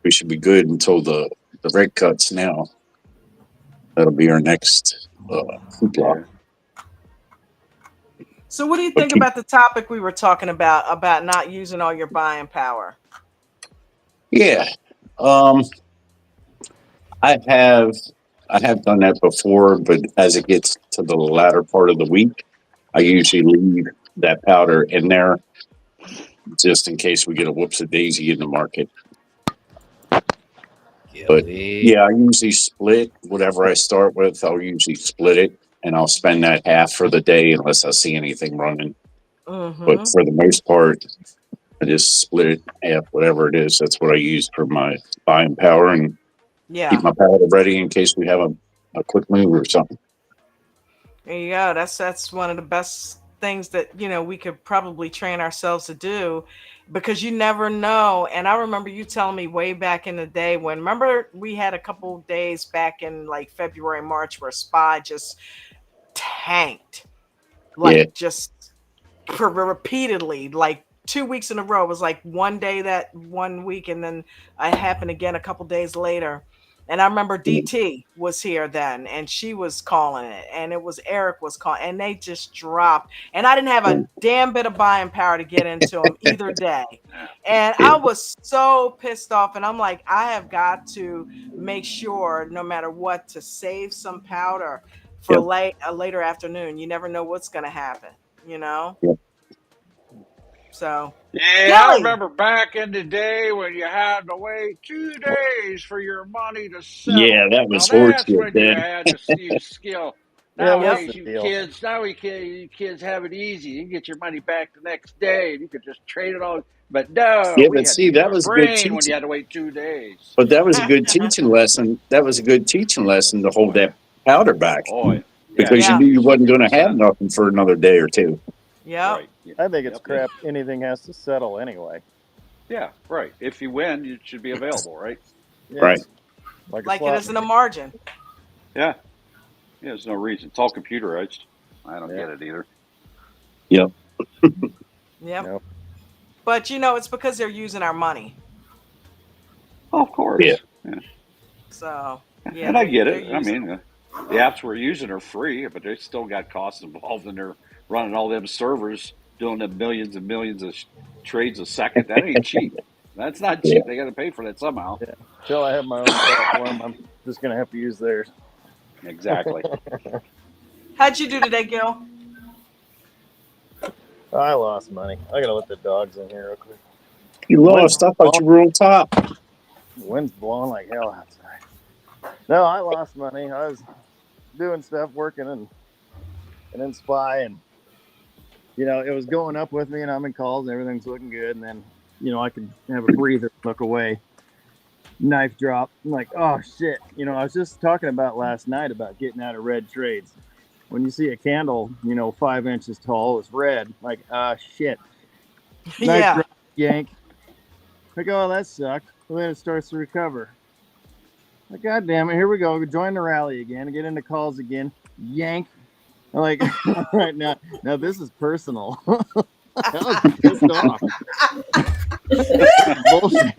We should be good until the reg cuts now. That'll be our next hoopla. So what do you think about the topic we were talking about not using all your buying power? Yeah. I have done that before, but as it gets to the latter part of the week, I usually leave that powder in there just in case we get a whoops-a-daisy in the market. But yeah, I usually split whatever I start with. I'll usually split it, and I'll spend that half for the day unless I see anything running. But for the most part, I just split it half, whatever it is. That's what I use for my buying power, and keep my powder ready in case we have a quick move or something. There you go. That's one of the best things that we could probably train ourselves to do, because you never know. And I remember you telling me way back in the day remember we had a couple days back in like February, March where SPY just tanked, just repeatedly, like 2 weeks in a row. It was like one day that 1 week, and then it happened again a couple days later. And I remember DT was here then, and she was calling it, and it was Eric was calling, and they just dropped. And I didn't have a damn bit of buying power to get into them either day. And I was so pissed off, and I'm like, I have got to make sure, no matter what, to save some powder for a later afternoon. You never know what's going to happen, So yeah, I remember back in the day when you had to wait 2 days for your money to settle. Yeah, that was that's when horseshit, you had to use skill. Nowadays, you kids have it easy. You can get your money back the next day, and you could just trade it all. But no, Yeah, we but had see, to use that our was a good brain when you teaching. had to wait 2 days. But that was a good teaching lesson. That was a good teaching lesson to hold that powder back. Oh, yeah. Because you knew you wasn't going to have nothing for another day or two. Yeah. Right. I think it's crap. Anything has to settle anyway. Yeah, right. If you win, you should be available, right? Yeah. Right. Like it isn't a margin. Yeah. Yeah, there's no reason. It's all computerized. I don't get it either. Yep. Yep. But it's because they're using our money. Oh, of course. Yeah. So, yeah. And I get it. I mean, the apps we're using are free, but they still got costs involved, and they're running all them servers, doing the millions and millions of trades a second. That ain't cheap. That's not cheap. They got to pay for that somehow. Yeah. Until I have my own platform, I'm just going to have to use theirs. Exactly. How'd you do today, Gil? I lost money. I got to let the dogs in here real quick. You lost. I thought you were on top. The wind's blowing like hell outside. No, I lost money. I was doing stuff, working in Spy, and it was going up with me, and I'm in calls, and everything's looking good, and then I could have a breather, look away, knife drop. I'm like, oh shit. I was just talking about last night about getting out of red trades. When you see a candle, 5 inches tall, it's red. Like, shit. Knife drop, yank. I go, oh, that sucked. Well, then it starts to recover. Like, God damn it, here we go. We join the rally again, get into calls again, yank. I'm like, all right, now this is personal. I was pissed off. Bullshit.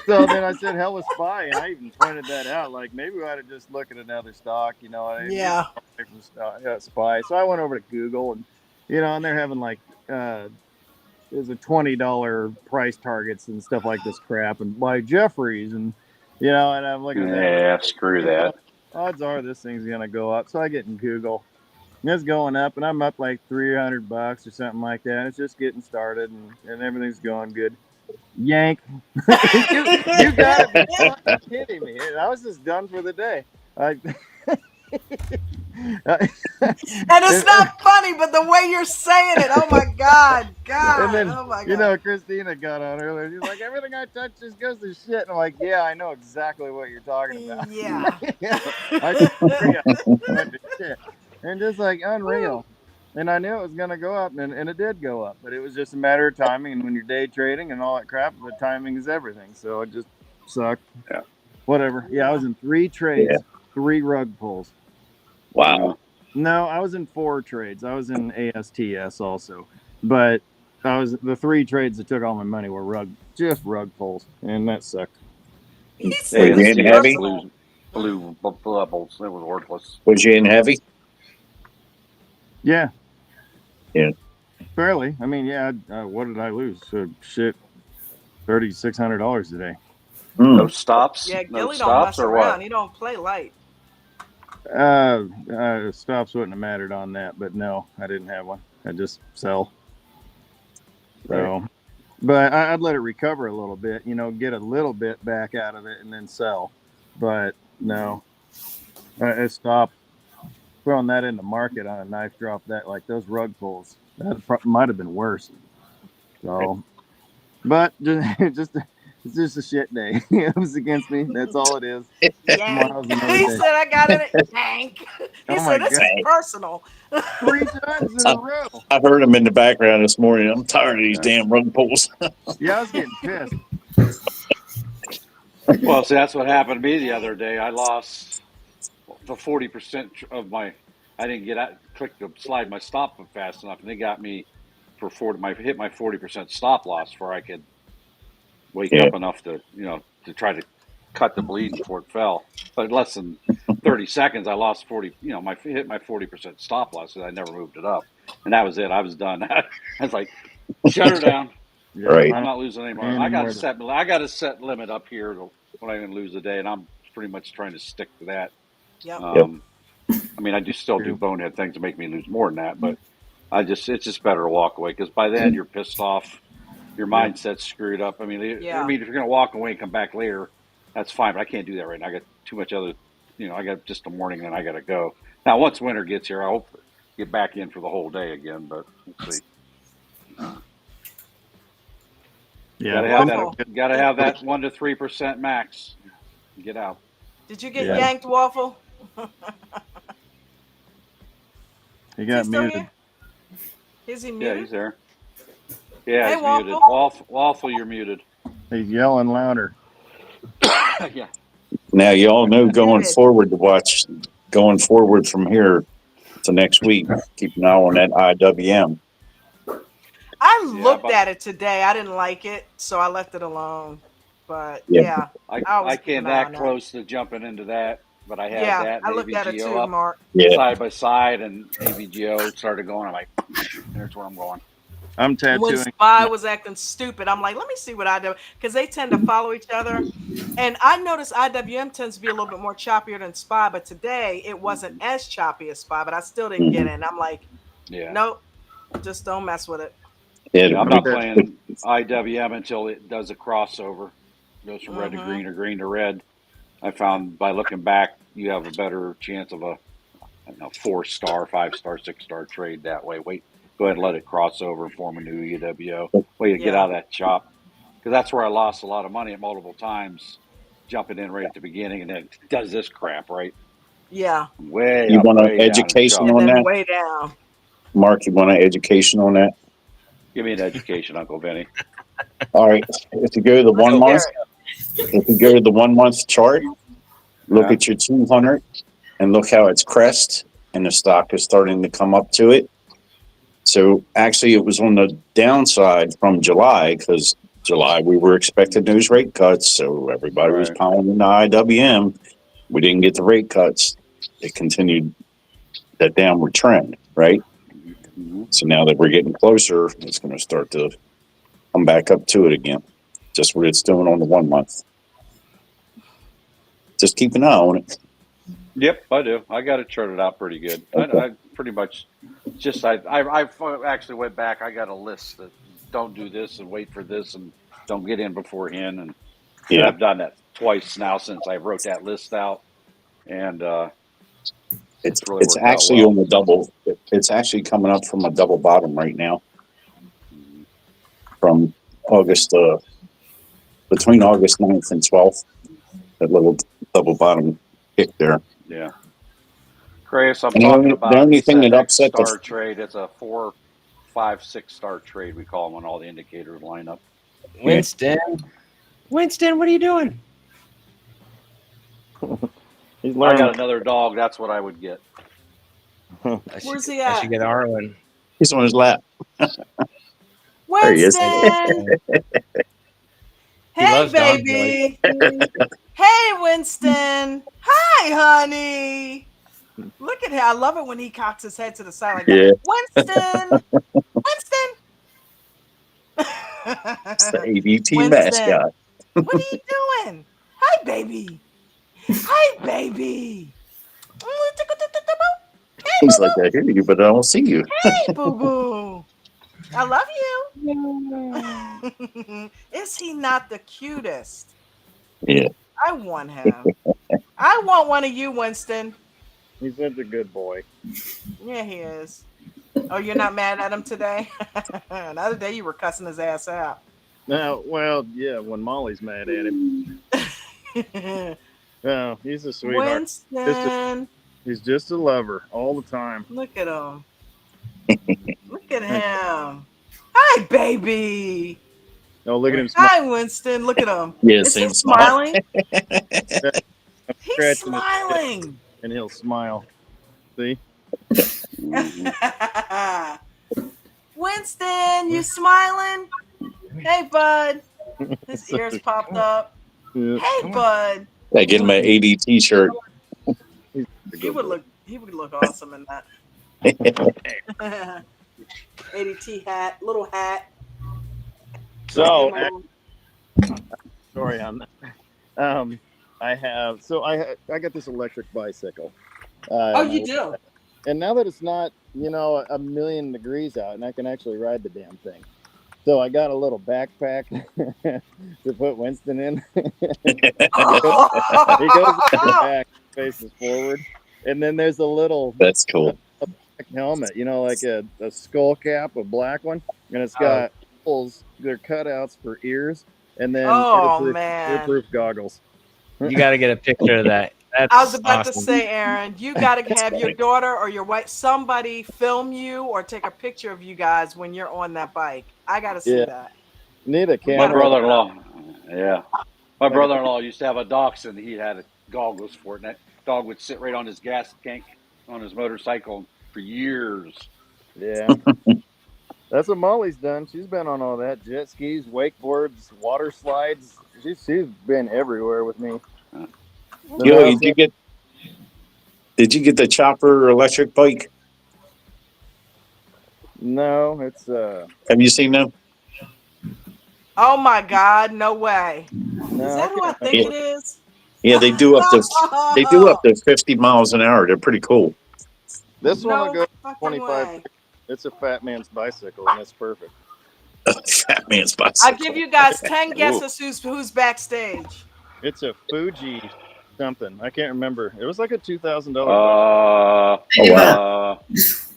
So then I said, hell with Spy, and I even pointed that out. Like, maybe we ought to just look at another stock, Yeah. Spy. So I went over to Google, and and they're having like there's a $20 price targets and stuff like this crap, and by Jeffries, and and I'm looking at that. Yeah, screw that. Odds are this thing's gonna go up. So I get in Google. And it's going up, and I'm up like $300 or something like that. It's just getting started, and everything's going good. Yank. you gotta be fucking kidding me. And I was just done for the day. And it's not funny, but the way you're saying it, oh my God, and then, oh my God. Christina got on earlier. She's like, everything I touch just goes to shit. And I'm like, yeah, I know exactly what you're talking about. Yeah. I went to shit. And just like unreal. And I knew it was going to go up, and it did go up. But it was just a matter of timing. And when you're day trading and all that crap, the timing is everything. So it just sucked. Yeah. Whatever. Yeah, I was in 3 trades, 3 rug pulls. Wow. No, I was in 4 trades. I was in ASTS also. But the 3 trades that took all my money were rug pulls. And that sucked. He said Was you in heavy? Blue bubbles. It was worthless. Was you in heavy? Yeah. Yeah. Fairly. I mean, yeah. What did I lose? Shit, $3,600 today. No stops. Yeah, no Gilly stops don't mess or around. what? He don't play light. Stops wouldn't have mattered on that, but no, I didn't have one. I just sell. So, but I'd let it recover a little bit. Get a little bit back out of it and then sell. But no, I stopped. Throwing that in the market on a knife drop, that like those rug pulls, that might have been worse. So, but it's just a shit day. It was against me. That's all it is. Yank. He said, I got it at yank. He said, this is personal. 3 times in a row. I heard him in the background this morning. I'm tired of these damn rug pulls. Yeah, I was getting pissed. Well, see, that's what happened to me the other day. I lost the 40% of my. I didn't get out, click to slide my stop fast enough, and they got me for hit my 40% stop loss before I could wake up enough to to try to cut the bleed before it fell. But less than 30 seconds, I lost 40. Hit my 40% stop loss, and I never moved it up, and that was it. I was done. I was like, shut her down. Right. I'm not losing anymore. I got a set limit up here to what I'm going to lose a day, and I'm pretty much trying to stick to that. Yep. I mean, I still do bonehead things to make me lose more than that, but it's just better to walk away, because by then you're pissed off, your mindset's screwed up. I mean, if you're going to walk away and come back later, that's fine, but I can't do that right now. I got too much other, I got just a morning, and I got to go. Now, once winter gets here, I hope to get back in for the whole day again, but we'll see. Yeah, gotta have that 1 to 3% max. Get out. Did you get yanked, Waffle? He got muted. Is he muted? Yeah, he's there. Yeah, hey, he's Waffle. muted. Waffle, you're muted. He's yelling louder. Yeah. Now you all know going forward from here to next week, keep an eye on that IWM. I looked at it today. I didn't like it, so I left it alone. But I came that close to jumping into that, but I had that and I looked at it too, up Mark. side by side, and AVGO started going. I'm like, there's where I'm going. I'm tattooing. When Spy was acting stupid, I'm like, let me see what I do, because they tend to follow each other. And I noticed IWM tends to be a little bit more choppier than Spy, but today it wasn't as choppy as Spy, but I still didn't get it. And I'm like, nope, just don't mess with it. Yeah, I'm not playing IWM until it does a crossover. It goes from red to green or green to red. I found by looking back, you have a better chance of a 4-star, 5-star, 6-star trade that way. Go ahead and let it cross over and form a new EWO. Way to get out of that chop. Because that's where I lost a lot of money at multiple times, jumping in right at the beginning, and then it does this crap, right? Yeah. You want an education on that? Way down. Mark, you want an education on that? Give me an education, Uncle Vinny. All right. If you go to the 1 month chart, look at your 200 and look how it's crest and the stock is starting to come up to it. So actually it was on the downside from July, because July we were expecting those rate cuts. So everybody was piling in the IWM. We didn't get the rate cuts. It continued that downward trend, right? So now that we're getting closer, it's going to start to come back up to it again. Just what it's doing on the 1 month. Just keep an eye on it. Yep, I do. I got it charted out pretty good. Okay. I pretty much I actually went back. I got a list that don't do this and wait for this and don't get in beforehand. And I've done that twice now since I wrote that list out. And it's actually on the double. It's actually coming up from a double bottom right now. From August, between August 9th and 12th, that little double bottom kick there. Yeah. Chris, I'm talking about the only thing that upset star trade. It's a 4, 5, 6-star trade. We call them when all the indicators line up. Winston, what are you doing? I got another dog. That's what I would get. Where's he at? I should get Arlen. He's on his lap. Winston! There he is. Hey, baby. Hey, Winston. Hi, honey. Look at him. I love it when he cocks his head to the side like that. Winston. Winston. It's the ABT mascot. What are you doing? Hi, baby. Hi, baby. Hey, he's like, I hear you, but I don't see you. Hey, boo-boo. I love you. Is he not the cutest? Yeah. I want him. I want one of you, Winston. He's such a good boy. Yeah, he is. Oh, you're not mad at him today? The other day you were cussing his ass out. No, well, yeah, when Molly's mad at him. No, he's a sweetheart. Winston. He's just a lover all the time. Look at him. Look at him. Hi, baby. Oh, look at him Hi, Winston. Look at him. Yes, Is he smiling? He's smiling. And he'll smile. See? Winston, you smiling? Hey, bud. His ears popped up. Yeah. Hey, bud. I get him an ADT shirt. He would look awesome in that. ADT hat, little hat. So, sorry on that. I got this electric bicycle. You do? And now that it's not, a million degrees out, and I can actually ride the damn thing. So I got a little backpack to put Winston in. He goes back, faces forward. And then there's a little That's cool. a black helmet, like a skull cap, a black one, and it's got holes. They're cutouts for ears, and then man, airproof goggles. You got to get a picture of that. That's I was about awesome. to say, Aaron, you got to have your daughter or your wife, somebody film you or take a picture of you guys when you're on that bike. I got to see that. Need a camera. My brother-in-law, my brother-in-law used to have a dachshund. He had goggles for it, and that dog would sit right on his gas tank on his motorcycle for years. Yeah. That's what Molly's done. She's been on all that: jet skis, wakeboards, water slides. She's been everywhere with me. Yo, did you get the chopper electric bike? No, it's Have you seen them? Oh my God, no way. No, is that who I think it is? Yeah, they do up to 50 miles an hour. They're pretty cool. This one will go 25. It's a fat man's bicycle, and it's perfect. Fat man's bicycle. I'll give you guys 10 guesses who's backstage. It's a Fuji something. I can't remember. It was like a $2,000.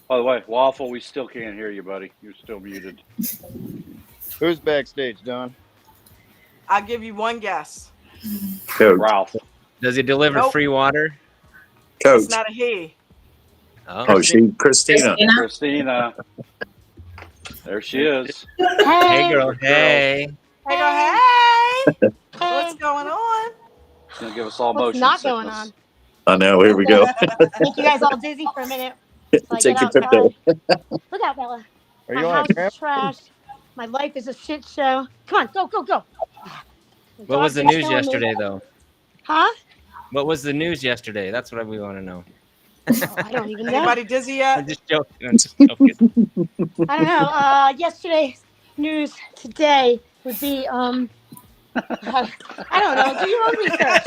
By the way, Waffle, we still can't hear you, buddy. You're still muted. Who's backstage, Don? I'll give you one guess. Coach. Ralph. Does he deliver free water? Coach. It's not a he. Oh, Christina. Christina. There she is. Hey, girl. Hey. Hey, girl. Hey. What's going on? She's going to give us all motion not sickness. going on? I know. Here we go. Make you guys all dizzy for a minute. Take your picture. Look out, Bella. Are My you house on is trash. My life is a shit show. Come on, go. What was the news yesterday, though? Huh? What was the news yesterday? That's what we want to know. Oh, I don't even know. Anybody dizzy yet? I'm just joking. I don't know. Yesterday's news today would be I don't know. Do your own research.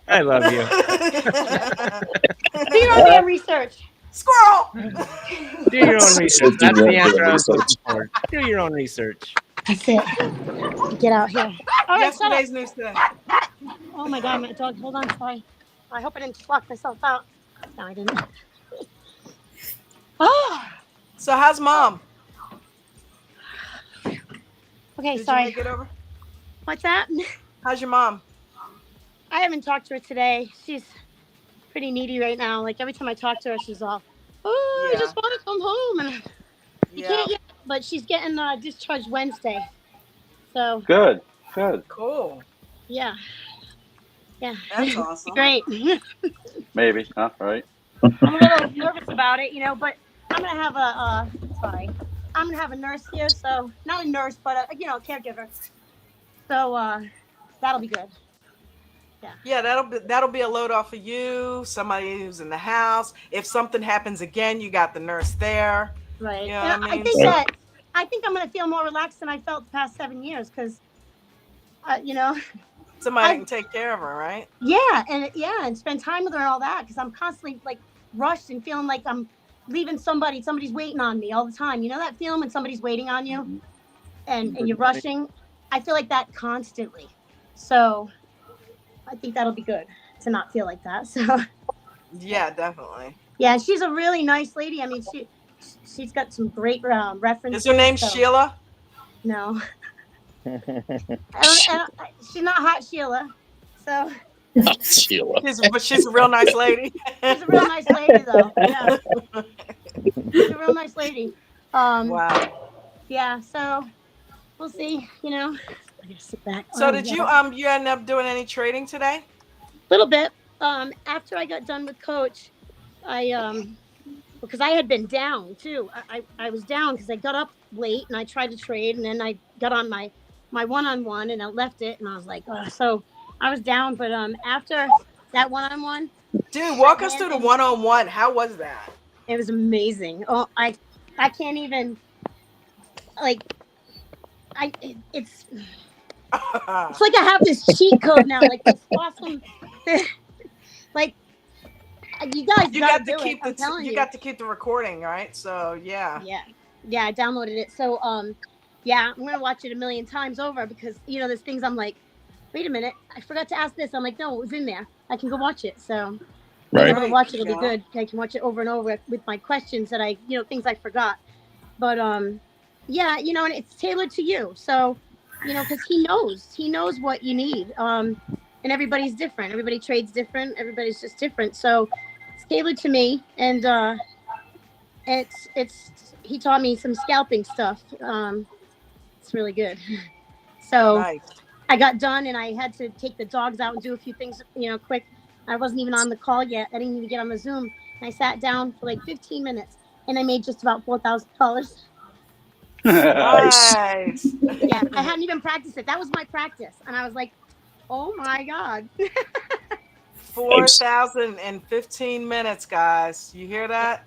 I love you. Do your own damn research. Squirrel. Do your own research. That's the answer I was looking for. Do your own research. That's it. Get out here. All right, yesterday's news today. Oh my God, my dog. Hold on, sorry. I hope I didn't lock myself out. No, I didn't. Oh. So how's mom? Okay, Did sorry. you make it over? What's that? How's your mom? I haven't talked to her today. She's pretty needy right now. Like every time I talk to her, she's all, "Oh, I just want to come home," and you can't yet. But she's getting discharged Wednesday. So good. Cool. Yeah. That's awesome. Great. Maybe, huh? Right. I'm a little nervous about it, but I'm gonna have I'm gonna have a nurse here. So not a nurse, but a caregiver. So that'll be good. Yeah, that'll be a load off of you. Somebody who's in the house. If something happens again, you got the nurse there. Right. You know what I mean? I think I'm gonna feel more relaxed than I felt the past 7 years because, somebody can take care of her, right? Yeah, and spend time with her and all that because I'm constantly like rushed and feeling like I'm leaving somebody's waiting on me all the time. You know that feeling when somebody's waiting on you and you're rushing? I feel like that constantly. So I think that'll be good to not feel like that. So yeah, definitely. Yeah, she's a really nice lady. I mean, she's got some great references. Is her name Sheila? No. She's not hot Sheila. So Sheila. But she's a real nice lady. She's a real nice lady, though. Yeah. She's a real nice lady. Wow. Yeah. So we'll see. I gotta sit back. So did you end up doing any trading today? A little bit. After I got done with Coach, because I had been down too. I was down because I got up late and I tried to trade, and then I got on my one-on-one and I left it, and I was like, oh. So I was down. But after that one-on-one, dude, walk us through the one-on-one. How was that? It was amazing. Oh, I can't even it's like I have this cheat code now, like this awesome you guys got to keep you got to keep the recording, right? So yeah, I downloaded it. So I'm gonna watch it a million times over because there's things I'm like, wait a minute, I forgot to ask this. I'm like, no, it was in there. I can go watch it. So Being Right. able to watch it will be good. I can watch it over and over with my questions that I, things I forgot. But yeah, and it's tailored to you. So, because he knows what you need. And everybody's different. Everybody trades different. Everybody's just different. So it's tailored to me. And he taught me some scalping stuff. It's really good. So Nice. I got done and I had to take the dogs out and do a few things, quick. I wasn't even on the call yet. I didn't even get on the Zoom. And I sat down for like 15 minutes and I made just about $4,000. Nice. Nice. Yeah, I hadn't even practiced it. That was my practice. And I was like, oh my God. 4,015 minutes, guys. You hear that?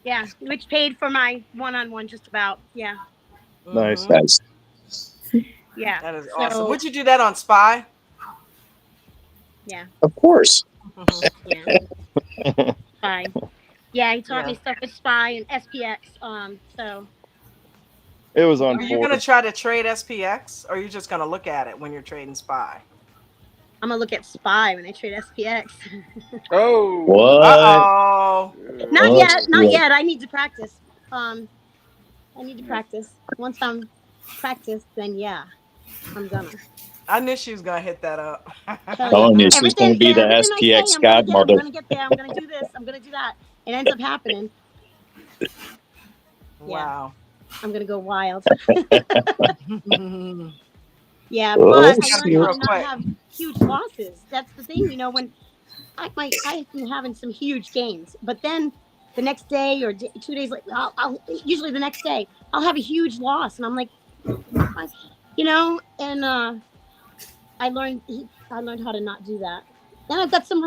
Yeah, which paid for my one-on-one just about. Yeah. Nice. Nice. Yeah. That is So, awesome. Would you do that on Spy? Yeah. Of course. Yeah. Spy. Yeah, he taught Yeah. me stuff with Spy and SPX. So It was on Are you board. going to try to trade SPX or are you just going to look at it when you're trading Spy? I'm gonna look at Spy when I trade SPX. Oh. What? Uh-oh. Not What? yet. Not yet. I need to practice. I need to practice. Once I'm practiced, then yeah, I'm gonna. I knew she was going to hit that up. Telling you, she's going to be the everything I say, SPX I'm gonna get. I'm godmother. gonna get there. I'm gonna do this. I'm gonna do that. It ends up happening. Wow. I'm gonna go wild. Mhm. Yeah, Oh, but I learned shit. how to not have huge losses. That's the thing, when I've been having some huge gains, but then the next day or 2 days later, I'll usually the next day I'll have a huge loss, and I'm like, and I learned how to not do that. Then I've got some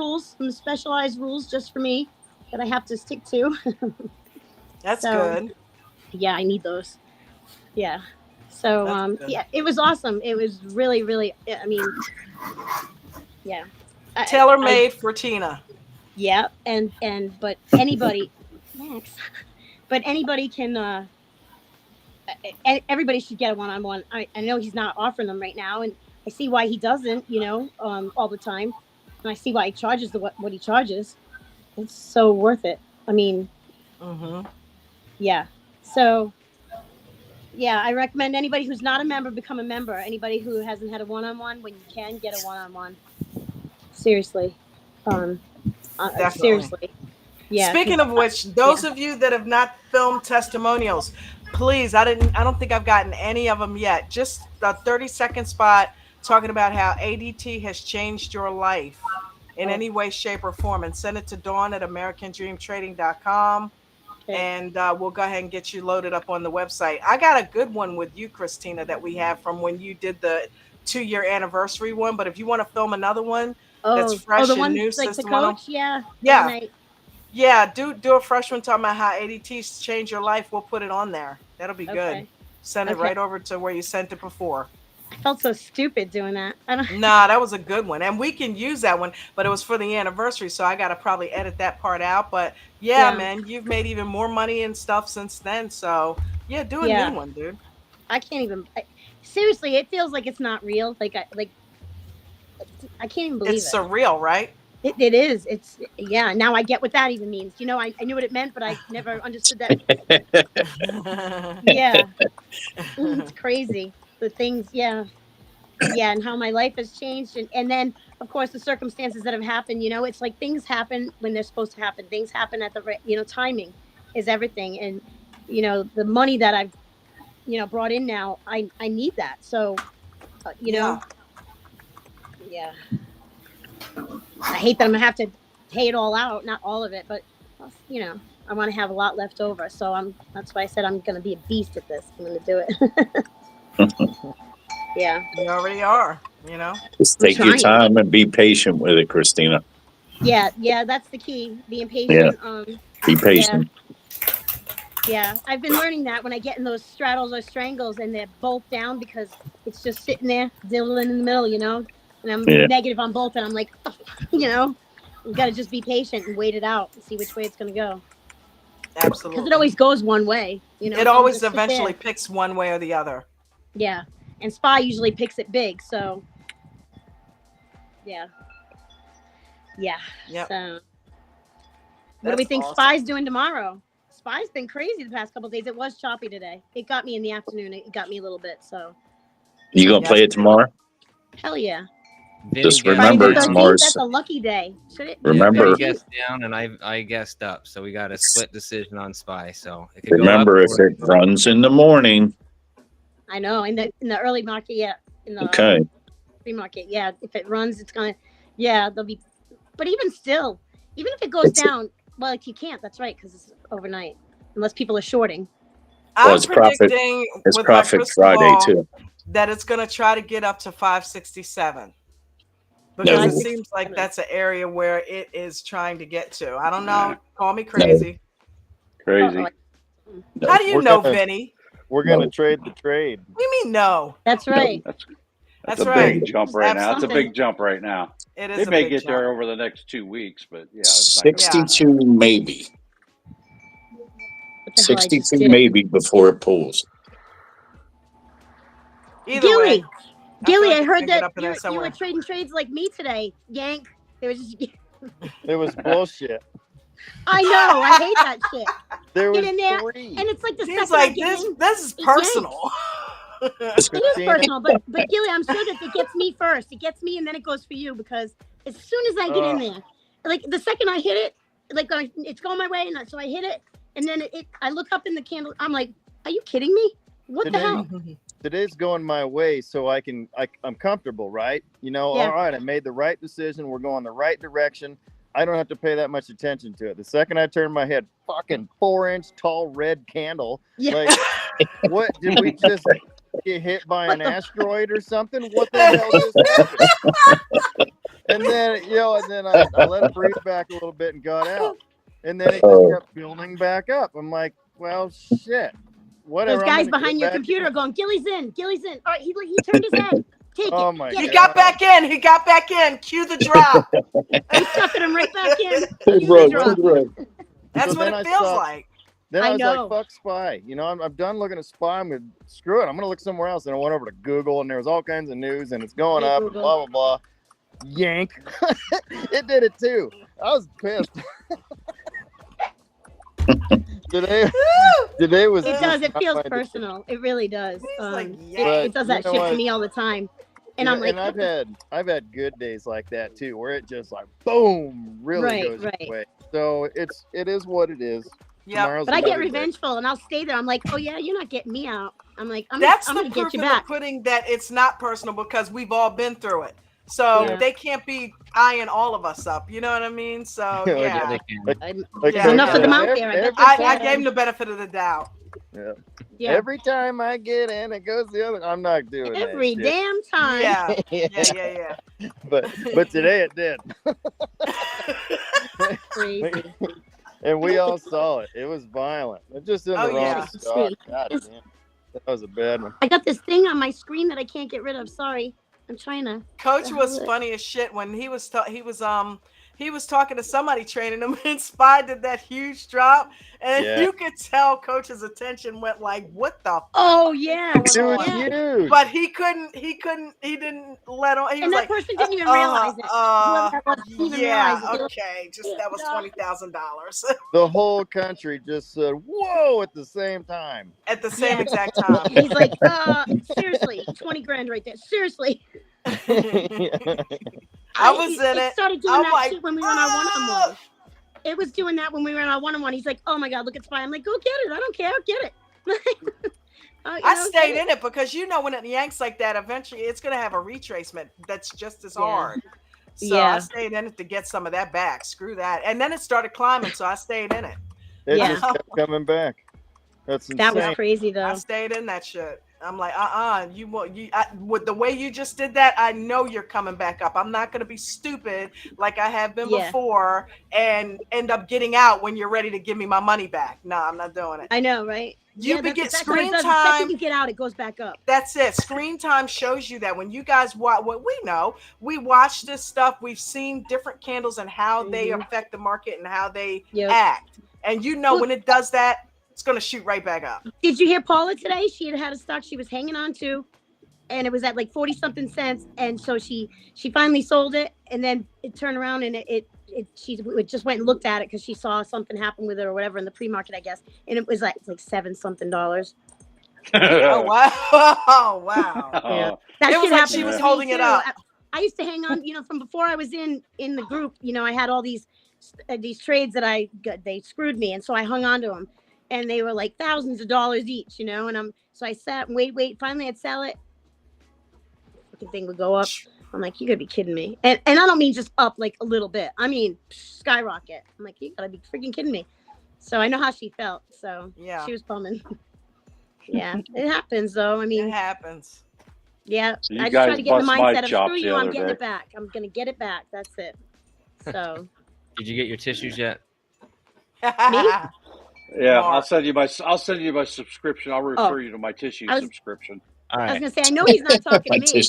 specialized rules just for me that I have to stick to. That's So, good. yeah, I need those. Yeah. So That's good. yeah, it was awesome. It was really, really. I mean, yeah. Tailor made for Tina. Yeah, but anybody, Max, but anybody can. Everybody should get a one-on-one. I know he's not offering them right now, and I see why he doesn't. All the time, and I see why he charges what he charges. It's so worth it. I mean, yeah. So, yeah, I recommend anybody who's not a member become a member. Anybody who hasn't had a one-on-one, when you can get a one-on-one. Seriously, Definitely. seriously. Yeah. Speaking of which, those of you that have not filmed testimonials, please, I don't think I've gotten any of them yet. Just a 30-second spot talking about how ADT has changed your life in any way, shape, or form, and send it to Dawn at AmericanDreamTrading.com. And we'll go ahead and get you loaded up on the website. I got a good one with you, Christina, that we have from when you did the 2-year anniversary one. But if you want to film another one that's fresh the and one new, like the System 101, coach, yeah. yeah, do a fresh one talking about how ADT's changed your life. We'll put it on there. That'll be good. Send it right over to where you sent it before. I felt so stupid doing that. Nah, that was a good one. And we can use that one, but it was for the anniversary, so I gotta probably edit that part out. But yeah, man, you've made even more money and stuff since then. So yeah, do a new one, dude. I can't even seriously, it feels like it's not real. I can't even believe it's it. Surreal, right? It is. It's now I get what that even means. I knew what it meant, but I never understood that. Yeah. It's crazy. The things, yeah, and how my life has changed, and then of course the circumstances that have happened. It's like things happen when they're supposed to happen. Things happen at the timing is everything, and the money that I've brought in now, I need that. So yeah. I hate that I'm gonna have to pay it all out, not all of it, but I want to have a lot left over. So that's why I said I'm gonna be a beast at this. I'm gonna do it. Yeah. You already are, Just take your time and be patient with it, Christina. Yeah, that's the key. Being patient. Yeah. Be patient. Yeah, I've been learning that when I get in those straddles or strangles and they're both down because it's just sitting there diddling in the middle, and I'm negative on both, and I'm like, you got to just be patient and wait it out and see which way it's going to go. Absolutely. Because it always goes one way, It always eventually picks one way or the other. Yeah, and Spy usually picks it big, so yeah. Yep. So What do we think Spy's doing tomorrow? Spy's been crazy the past couple of days. It was choppy today. It got me in the afternoon. It got me a little bit. So. You gonna play it tomorrow? Hell yeah. Just remember tomorrow's. That's a lucky day. Remember, Vinny guessed down and I guessed up, so we got a split decision on Spy. So it could remember, go up, if it runs in the morning. I know in the early market, yeah. In the free market, yeah. If it runs, it's gonna, yeah. There'll be, but even still, even if it goes down, well, like you can't. That's right, because it's overnight, unless people are shorting. I'm predicting it's Profit Friday too. That it's going to try to get up to 567 because it seems like that's an area where it is trying to get to. I don't know. Call me crazy. Crazy. How do you know, Vinny? We're going to trade the trade. What do you mean no? That's right. That's a big jump right now. That's a big jump right now. It is. It may get there over the next 2 weeks, but yeah, 62 maybe. 62 maybe before it pulls. Either way, Gilly, I heard that you were trading trades like me today. Yank. It was bullshit. I know. I hate that shit. There was get in there, 3. and it's like the seems like this is personal. It is personal, but Gilly, I'm sure that it gets me first. It gets me, and then it goes for you because as soon as I get in there, like the second I hit it, like it's going my way, and so I hit it, and then I look up in the candle. I'm like, are you kidding me? What the hell? Today's going my way, so I'm comfortable, right? You know, all right, I made the right decision. We're going the right direction. I don't have to pay that much attention to it. The second I turn my head, fucking 4-inch tall red candle. Yeah. Like, what did we just get hit by an asteroid or something? What the hell just happened? And then, I let it breathe back a little bit and got out. And then it just kept building back up. I'm like, well, shit. Whatever. Those guys behind your computer are going, Gilly's in. All right, he turned his head. Take it. My God. He got back in. Cue the drop. He's sucking him right back in. Cue the drop. That's what it feels like. Then I was like, fuck Spy. You know, I'm done looking at Spy. I'm going to screw it. I'm going to look somewhere else. And I went over to Google, and there was all kinds of news, and it's going up, and blah, blah, blah. Yank. It did it, too. I was pissed. Today was. It does. It feels personal. It really does. It does that shit to me all the time, and I'm like. And I've had good days like that too, where it just like boom, really goes away. So it is what it is. Yeah, but I get revengeful, and I'll stay there. I'm like, oh yeah, you're not getting me out. I'm like, I'm gonna get you back. Pudding that it's not personal because we've all been through it. So they can't be eyeing all of us up. You know what I mean? So yeah. Enough of them out there. I gave him the benefit of the doubt. Yeah. Every time I get in, it goes the other. I'm not doing it. Every damn time. Yeah. But today it did. Crazy. And we all saw it. It was violent. It just in the wrong spot. God damn. That was a bad one. I got this thing on my screen that I can't get rid of. Sorry. I'm trying to. Coach was funny as shit when he was talking to somebody training him, and Spy did that huge drop, and you could tell Coach's attention went like, "What the?" Oh yeah, it was huge. But he didn't let on. He and was that person didn't even realize it. Okay, just that was $20,000. The whole country just said, "Whoa!" at the same time. At the same exact time. And he's like, seriously, 20 grand right there. Seriously. I was in it. It started doing that shit when we were on our one-on-one. It was doing that when we were on our one-on-one. He's like, oh my God, look at Spy. I'm like, go get it. I don't care. Get it. I stayed in it because when it yanks like that, eventually it's going to have a retracement that's just as hard. So I stayed in it to get some of that back. Screw that. And then it started climbing, so I stayed in it. It just kept coming back. That's insane. That was crazy, though. I stayed in that shit. I'm like, with the way you just did that, I know you're coming back up. I'm not going to be stupid like I have been before and end up getting out when you're ready to give me my money back. No, I'm not doing it. I know, right? You get screen time. The second you get out, it goes back up. That's it. Screen time shows you that when you guys watch, what we know, we watch this stuff. We've seen different candles and how they affect the market and how they act. And when it does that, it's going to shoot right back up. Did you hear Paula today? She had a stock she was hanging on to, and it was at like 40 something cents. And so she finally sold it, and then it turned around and she just went and looked at it because she saw something happen with it or whatever in the pre-market, I guess. And it was like $7 something. Oh wow! Oh wow! Yeah, that it was shit like happened she was to holding me it too. up. I used to hang on, from before I was in the group. I had all these trades that they screwed me, and so I hung on to them, and they were like thousands of dollars each, and so I sat and wait. Finally, I'd sell it. The thing would go up. I'm like, you gotta be kidding me. And I don't mean just up like a little bit. I mean skyrocket. I'm like, you gotta be freaking kidding me. So I know how she felt. So yeah, she was bumming. Yeah, it happens though. I mean, it happens. Yeah, So I just try to get in the mindset of screw you. I'm getting it back. I'm gonna get it back. That's it. So. Did you get your tissues yet? Me? Yeah, I'll send you my subscription. I'll refer you to my tissue subscription. All right. I was gonna say, I know he's not talking to me.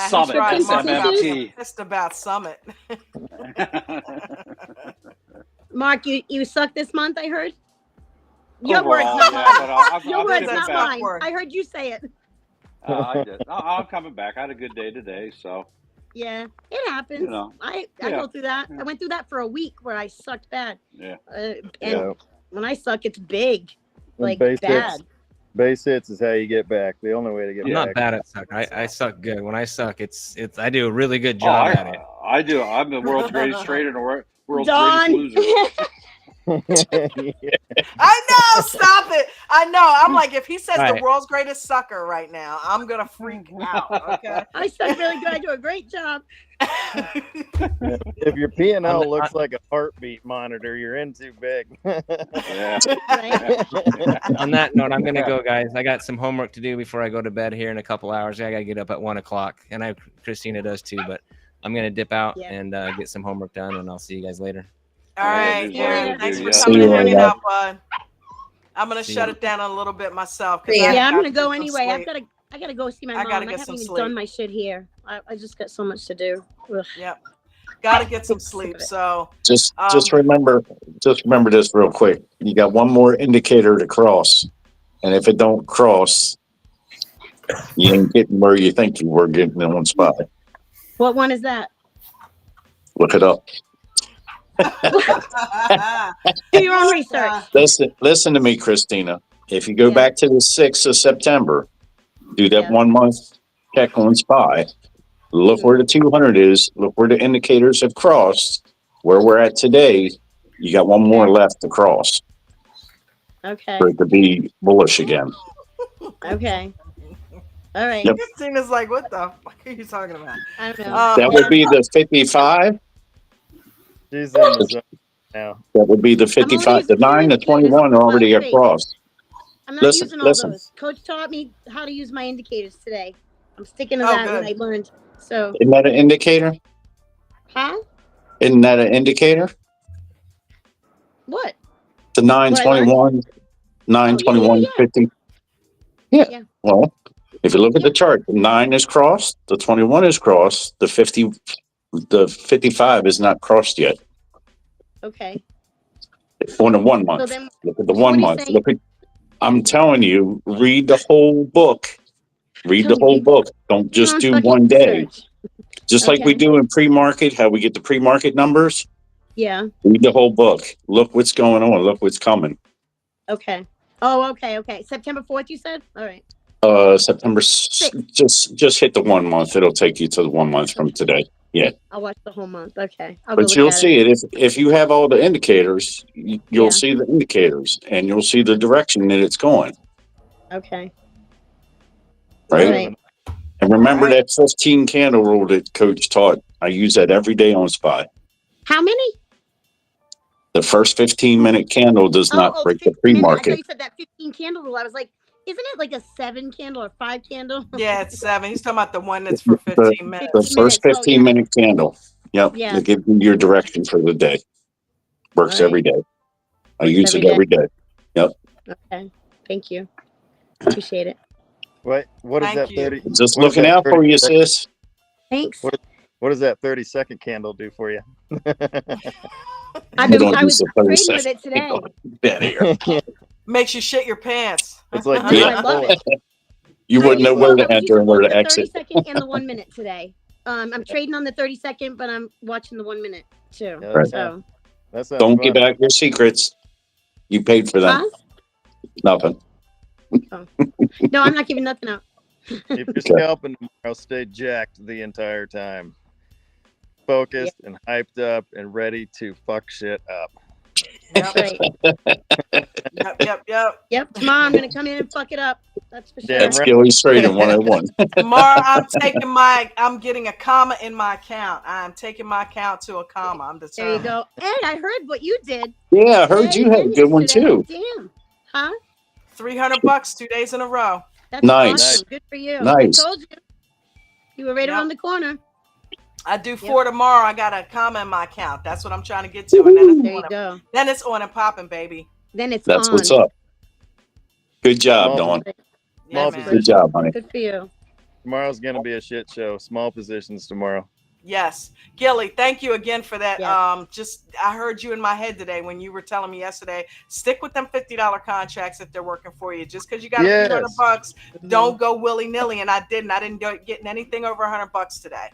Summit. MMT. Just about Summit. Mark, you suck this month, I heard. Your words, not mine. Your words, not mine. I heard you say it. I did. I'm coming back. I had a good day today, so. Yeah, it happens. I go through that. I went through that for a week where I sucked bad. Yeah. And when I suck, it's big, like base bad. Base hits is how you get back. The only way to get back. I'm not bad at suck. I suck good. When I suck, it's I do a really good job at it. I do. I'm the world's greatest trader and the world's greatest loser. I know. Stop it. I know. I'm like, if he says the world's greatest sucker right now, I'm gonna freak out. Okay. I suck really good. I do a great job. If your P&L looks like a heartbeat monitor, you're in too big. Yeah. On that note, I'm gonna go, guys. I got some homework to do before I go to bed here in a couple hours. I gotta get up at 1 o'clock, and Christina does too. But I'm gonna dip out and get some homework done, and I'll see you guys later. All right, Aaron. Thanks for coming and hanging out, bud. I'm gonna shut it down a little bit myself. Yeah, I'm gonna go anyway. I gotta go see my mom. I haven't even done my shit here. I just got so much to do. Ugh. Yep. Gotta get some sleep. So just remember this real quick. You got one more indicator to cross, and if it don't cross, you ain't getting where you think you were getting in one spot. What one is that? Look it up. Do your own research. Listen to me, Christina. If you go back to the 6th of September, do that 1 month check on SPY. Look where the 200 is. Look where the indicators have crossed. Where we're at today, you got one more left to cross. Okay. For it to be bullish again. Okay. All right. Yep. Christina's like, what the fuck are you talking about? I don't know. That would be the 55. She's in the zone now. That would be the 55. The 9, the 21 are already across. I'm not using all those. Coach taught me how to use my indicators today. I'm sticking to that when I learned. So isn't that an indicator? Huh? Isn't that an indicator? What? The 921, 921, 50. Yeah. Well, if you look at the chart, the 9 is crossed, the 21 is crossed, the 55 is not crossed yet. Okay. On the 1 month. So look at the 1 month. I'm telling you, read the whole book. Read the whole book. Don't just do one day. Just like we do in pre-market, how we get the pre-market numbers. Yeah. Read the whole book. Look what's going on. Look what's coming. Okay. Oh, okay. September 4th, you said? All right. September 6th. Just hit the 1 month. It'll take you to the 1 month from today. Yeah. I'll watch the whole month. Okay. But you'll see it. If you have all the indicators, you'll see the indicators and you'll see the direction that it's going. Okay. Right? And remember that 15 candle rule that Coach taught. I use that every day on SPY. How many? The first 15-minute candle does not break the pre-market. I thought you said that 15 candle rule. I was like, isn't it like a 7 candle or 5 candle? Yeah, it's 7. He's talking about the one that's for 15 minutes. The first 15-minute candle. Yep. Yeah. To give you your direction for the day. Works every day. I use it every day. Yep. Okay. Thank you. Appreciate it. What is that 30? Just looking out for you, sis. Thanks. What does that 30-second candle do for you? I was trading with it today. Makes you shit your pants. It's like No, I love it. You wouldn't know where to enter and where to the exit. 30-second and the 1 minute today. I'm trading on the 30-second, but I'm watching the 1 minute too. Yeah, Right. So Don't give out your secrets. You paid for them. Huh? Nothing. Oh. No, I'm not giving nothing out. If you're scalping tomorrow, stay jacked the entire time. Focused and hyped up and ready to fuck shit up. That's right. Yep. Tomorrow I'm gonna come in and fuck it up. That's for sure. That's Gilly's Trading 101. Tomorrow I'm getting a comma in my account. I'm taking my account to a comma. I'm determined. There you go. And I heard what you did. Yeah, I heard you had a good one too. Damn. Huh? $300 2 days in a row. That's awesome. Good for you. Nice. I told you. You were right around the corner. I do 4 tomorrow. I got a comma in my account. That's what I'm trying to get to. And then there you go. Then it's on and popping, baby. Then it's That's on. what's up. Good job, Dawn. Yeah, Good job, honey. Good for you. Tomorrow's gonna be a shit show. Small positions tomorrow. Yes. Gilly, thank you again for that. I heard you in my head today when you were telling me yesterday, stick with them $50 contracts if they're working for you. Just because you got a few $100, don't go willy-nilly. And I didn't get anything over $100 today.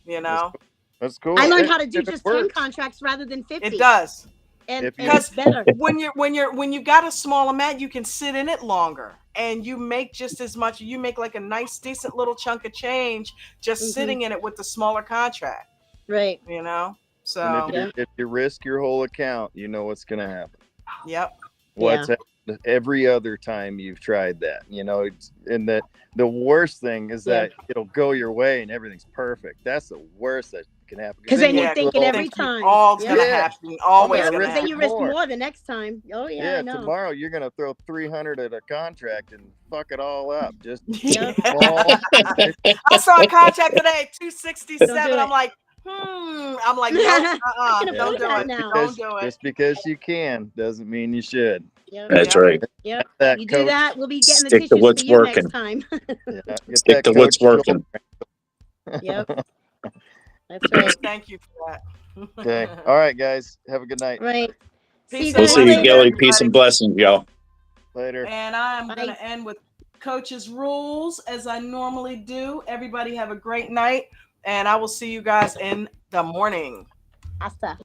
You know? That's cool. I learned how to do just 10 contracts rather than 50. It does. And it's better. when you got a small amount, you can sit in it longer and you make just as much. You make like a nice, decent little chunk of change just sitting in it with the smaller contract. Right. You know? So if you risk your whole account, you know what's gonna happen. Yep. What's happened every other time you've tried that, you know, and that the worst thing is that it'll go your way and everything's perfect. That's the worst that can happen. Because then you're thinking every time. All's gonna happen. Always gonna happen. Then you risk more the next time. Oh yeah, I know. Tomorrow you're gonna throw 300 at a contract and fuck it all up. Just I saw a contract today, 267. I'm like, I'm like, no, don't do it. Don't do it. Just because you can doesn't mean you should. That's right. Yep. That you do that, we'll be getting Stick the to tissues what's for you working. next time. Stick to what's working. Yep. That's right. Thank you for that. Okay. All right, guys. Have a good night. Right. We'll see you, Gilly. Peace and blessings, y'all. Later. And I'm going to end with Coach's rules as I normally do. Everybody have a great night, and I will see you guys in the morning. Hasta.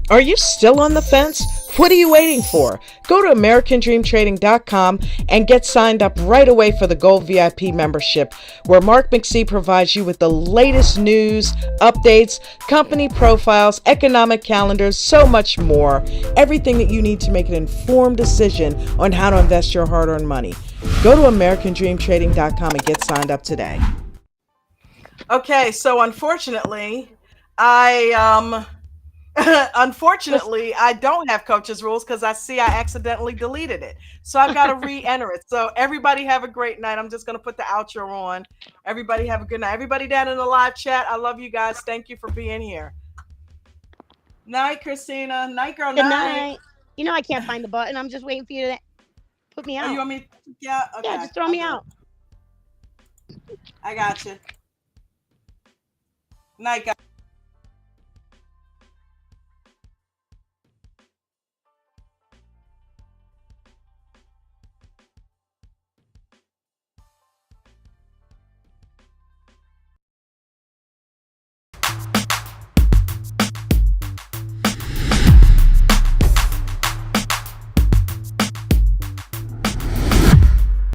Are you still on the fence? What are you waiting for? Go to AmericanDreamTrading.com and get signed up right away for the Gold VIP membership, where Mark McSee provides you with the latest news, updates, company profiles, economic calendars, so much more. Everything that you need to make an informed decision on how to invest your hard-earned money. Go to AmericanDreamTrading.com and get signed up today. Okay, so unfortunately, I don't have Coach's rules because I accidentally deleted it. So I've got to re-enter it. So everybody have a great night. I'm just going to put the outro on. Everybody have a good night. Everybody down in the live chat, I love you guys. Thank you for being here. Night, Christina. Night, girl. Good night. You know I can't find the button. I'm just waiting for you to put me out. Oh, you want me? Yeah. Okay. Yeah, just throw me out. I got you. Night, guys.